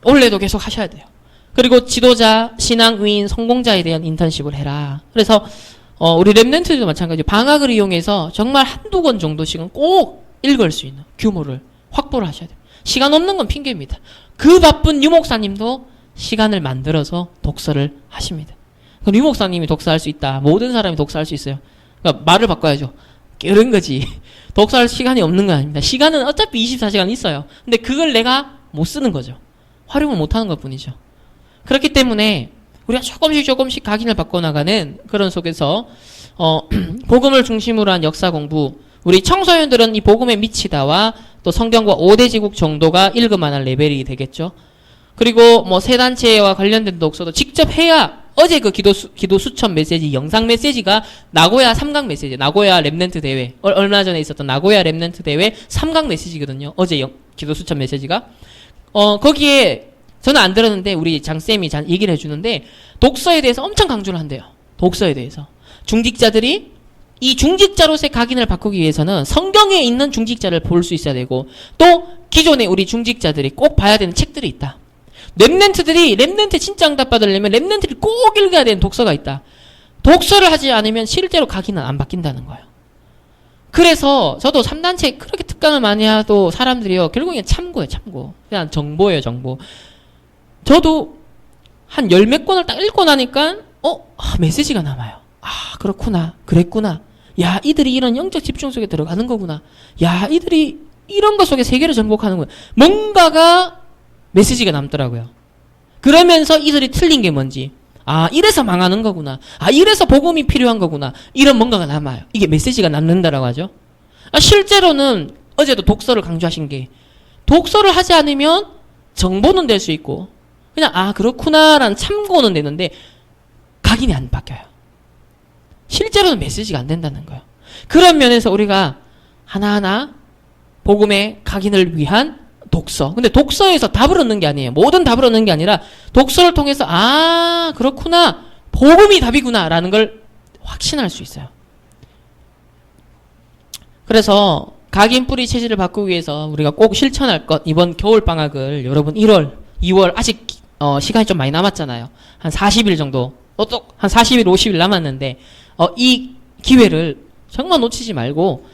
올해도 계속 하셔야 돼요. 그리고 지도자, 신앙, 위인, 성공자에 대한 인턴십을 해라. 그래서 우리 랩런트들도 마찬가지로 방학을 이용해서 정말 한두 권 정도씩은 꼭 읽을 수 있는 규모를 확보를 하셔야 돼요. 시간 없는 건 핑계입니다. 그 바쁜 유 목사님도 시간을 만들어서 독서를 하십니다. 유 목사님이 독서할 수 있다. 모든 사람이 독서할 수 있어요. 그러니까 말을 바꿔야죠. 그런 거지. 독서할 시간이 없는 건 아닙니다. 시간은 어차피 24시간 있어요. 근데 그걸 내가 못 쓰는 거죠. 활용을 못 하는 것 뿐이죠. 그렇기 때문에 우리가 조금씩 각인을 바꿔나가는 그런 속에서 복음을 중심으로 한 역사 공부, 우리 청소년들은 이 복음에 미치다와 또 성경과 5대 지국 정도가 읽을만한 레벨이 되겠죠. 그리고 세 단체와 관련된 독서도 직접 해야 어제 그 기도 수첩 메시지, 영상 메시지가 나고야 3강 메시지, 나고야 랩런트 대회, 얼마 전에 있었던 나고야 랩런트 대회 3강 메시지거든요. 어제 기도 수첩 메시지가. 거기에 저는 안 들었는데 우리 장쌤이 얘기를 해주는데 독서에 대해서 엄청 강조를 한대요. 독서에 대해서. 중직자들이 이 중직자로서의 각인을 바꾸기 위해서는 성경에 있는 중직자를 볼 수 있어야 되고 또 기존의 우리 중직자들이 꼭 봐야 되는 책들이 있다. 랩런트 진짜 응답 받으려면 랩런트를 꼭 읽어야 되는 독서가 있다. 독서를 하지 않으면 실제로 각인은 안 바뀐다는 거예요. 그래서 저도 3단체 그렇게 특강을 많이 해도 사람들이요 결국엔 참고예요. 참고. 그냥 정보예요. 정보. 저도 한 열 몇 권을 딱 읽고 나니까 메시지가 남아요. 그렇구나. 그랬구나. 야, 이들이 이런 영적 집중 속에 들어가는 거구나. 야, 이들이 이런 것 속에 세계를 정복하는 거예요. 뭔가가 메시지가 남더라고요. 그러면서 이들이 틀린 게 뭔지, 아, 이래서 망하는 거구나. 아, 이래서 복음이 필요한 거구나. 이런 뭔가가 남아요. 이게 메시지가 남는다라고 하죠. 아, 실제로는 어제도 독서를 강조하신 게, 독서를 하지 않으면 정보는 될 수 있고 그냥 아 그렇구나라는 참고는 되는데 각인이 안 바뀌어요. 실제로는 메시지가 안 된다는 거예요. 그런 면에서 우리가 하나하나 복음의 각인을 위한 독서. 근데 독서에서 답을 얻는 게 아니에요. 모든 답을 얻는 게 아니라 독서를 통해서 아 그렇구나 복음이 답이구나 라는 걸 확신할 수 있어요. 그래서 각인 뿌리 체질을 바꾸기 위해서 우리가 꼭 실천할 것, 이번 겨울방학을 여러분 1월, 2월 아직 시간이 좀 많이 남았잖아요. 한 40일 정도, 또 한 40일, 50일 남았는데 이 기회를 정말 놓치지 말고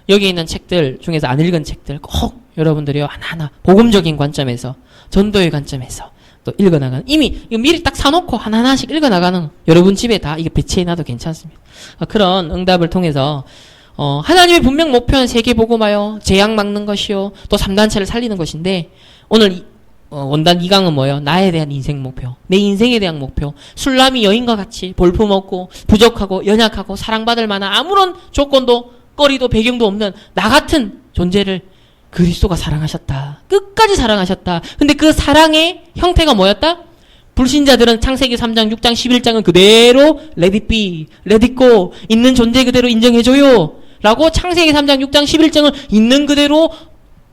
여기 있는 책들 중에서 안 읽은 책들 꼭 여러분들이 하나하나 복음적인 관점에서, 전도의 관점에서 또 읽어나가는, 이미 이거 미리 딱 사놓고 하나하나씩 읽어나가는, 여러분 집에 다 이게 배치해놔도 괜찮습니다. 그런 응답을 통해서 하나님의 분명 목표는 세계 복음하여 재앙 막는 것이요 또 3단체를 살리는 것인데, 오늘 원단 2강은 뭐예요? 나에 대한 인생 목표, 내 인생에 대한 목표. 술람이 여인과 같이 볼품없고 부족하고 연약하고 사랑받을 만한 아무런 조건도 거리도 배경도 없는 나 같은 존재를 그리스도가 사랑하셨다. 끝까지 사랑하셨다. 근데 그 사랑의 형태가 뭐였다? 불신자들은 창세기 3장, 6장, 11장은 그대로 let it be, let it go, 있는 존재 그대로 인정해줘요 라고 창세기 3장, 6장, 11장을 있는 그대로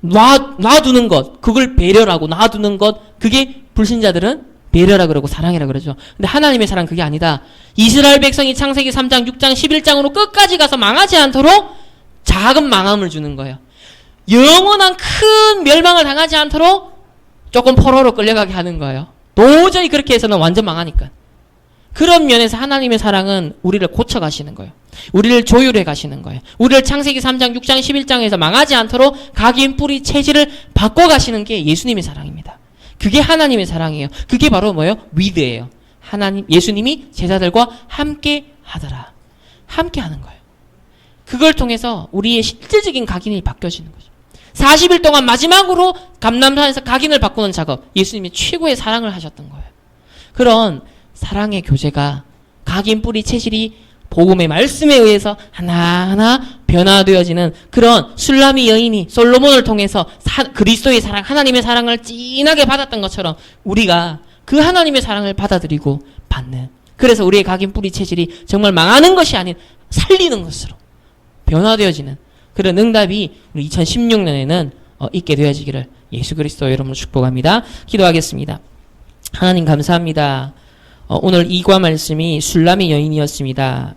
놔두는 것, 그걸 배려라고 놔두는 것, 그게 불신자들은 배려라 그러고 사랑이라 그러죠. 근데 하나님의 사랑 그게 아니다. 이스라엘 백성이 창세기 3장, 6장, 11장으로 끝까지 가서 망하지 않도록 작은 망함을 주는 거예요. 영원한 큰 멸망을 당하지 않도록 조금 포로로 끌려가게 하는 거예요. 도저히 그렇게 해서는 완전 망하니까. 그런 면에서 하나님의 사랑은 우리를 고쳐가시는 거예요. 우리를 조율해 가시는 거예요. 우리를 창세기 3장, 6장, 11장에서 망하지 않도록 각인 뿌리 체질을 바꿔가시는 게 예수님의 사랑입니다. 그게 하나님의 사랑이에요. 그게 바로 뭐예요? 위드예요. 하나님, 예수님이 제자들과 함께 하더라. 함께 하는 거예요. 그걸 통해서 우리의 실질적인 각인이 바뀌어지는 거죠. 40일 동안 마지막으로 감람산에서 각인을 바꾸는 작업, 예수님이 최고의 사랑을 하셨던 거예요. 그런 사랑의 교제가, 각인 뿌리 체질이 복음의 말씀에 의해서 하나하나 변화되어지는 그런 술람이 여인이 솔로몬을 통해서 그리스도의 사랑, 하나님의 사랑을 진하게 받았던 것처럼 우리가 그 하나님의 사랑을 받아들이고 받는, 그래서 우리의 각인 뿌리 체질이 정말 망하는 것이 아닌 살리는 것으로 변화되어지는 그런 응답이 우리 2016년에는 있게 되어지기를 예수 그리스도 이름으로 축복합니다. 기도하겠습니다. 하나님 감사합니다. 오늘 이과 말씀이 술람의 여인이었습니다.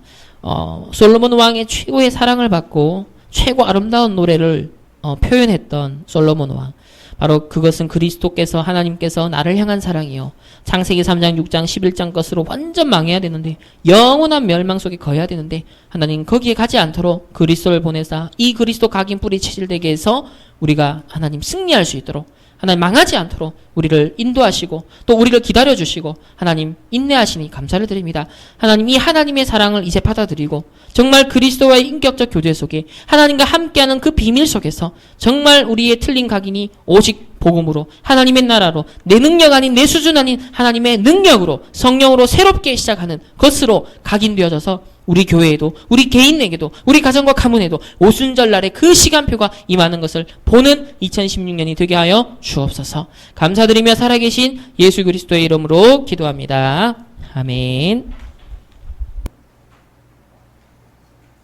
솔로몬 왕의 최고의 사랑을 받고 최고 아름다운 노래를 표현했던 솔로몬 왕. 바로 그것은 그리스도께서, 하나님께서 나를 향한 사랑이요. 창세기 3장, 6장, 11장 것으로 완전 망해야 되는데, 영원한 멸망 속에 거해야 되는데, 하나님 거기에 가지 않도록 그리스도를 보내사 이 그리스도 각인 뿌리 체질되게 해서 우리가 하나님 승리할 수 있도록, 하나님 망하지 않도록 우리를 인도하시고 또 우리를 기다려주시고 하나님 인내하시니 감사를 드립니다. 하나님, 이 하나님의 사랑을 이제 받아들이고 정말 그리스도와의 인격적 교제 속에 하나님과 함께하는 그 비밀 속에서 정말 우리의 틀린 각인이 오직 복음으로, 하나님의 나라로, 내 능력 아닌, 내 수준 아닌 하나님의 능력으로, 성령으로 새롭게 시작하는 것으로 각인되어져서 우리 교회에도, 우리 개인에게도, 우리 가정과 가문에도 오순절날의 그 시간표가 임하는 것을 보는 2016년이 되게 하여 주옵소서. 감사드리며 살아계신 예수 그리스도의 이름으로 기도합니다. 아멘.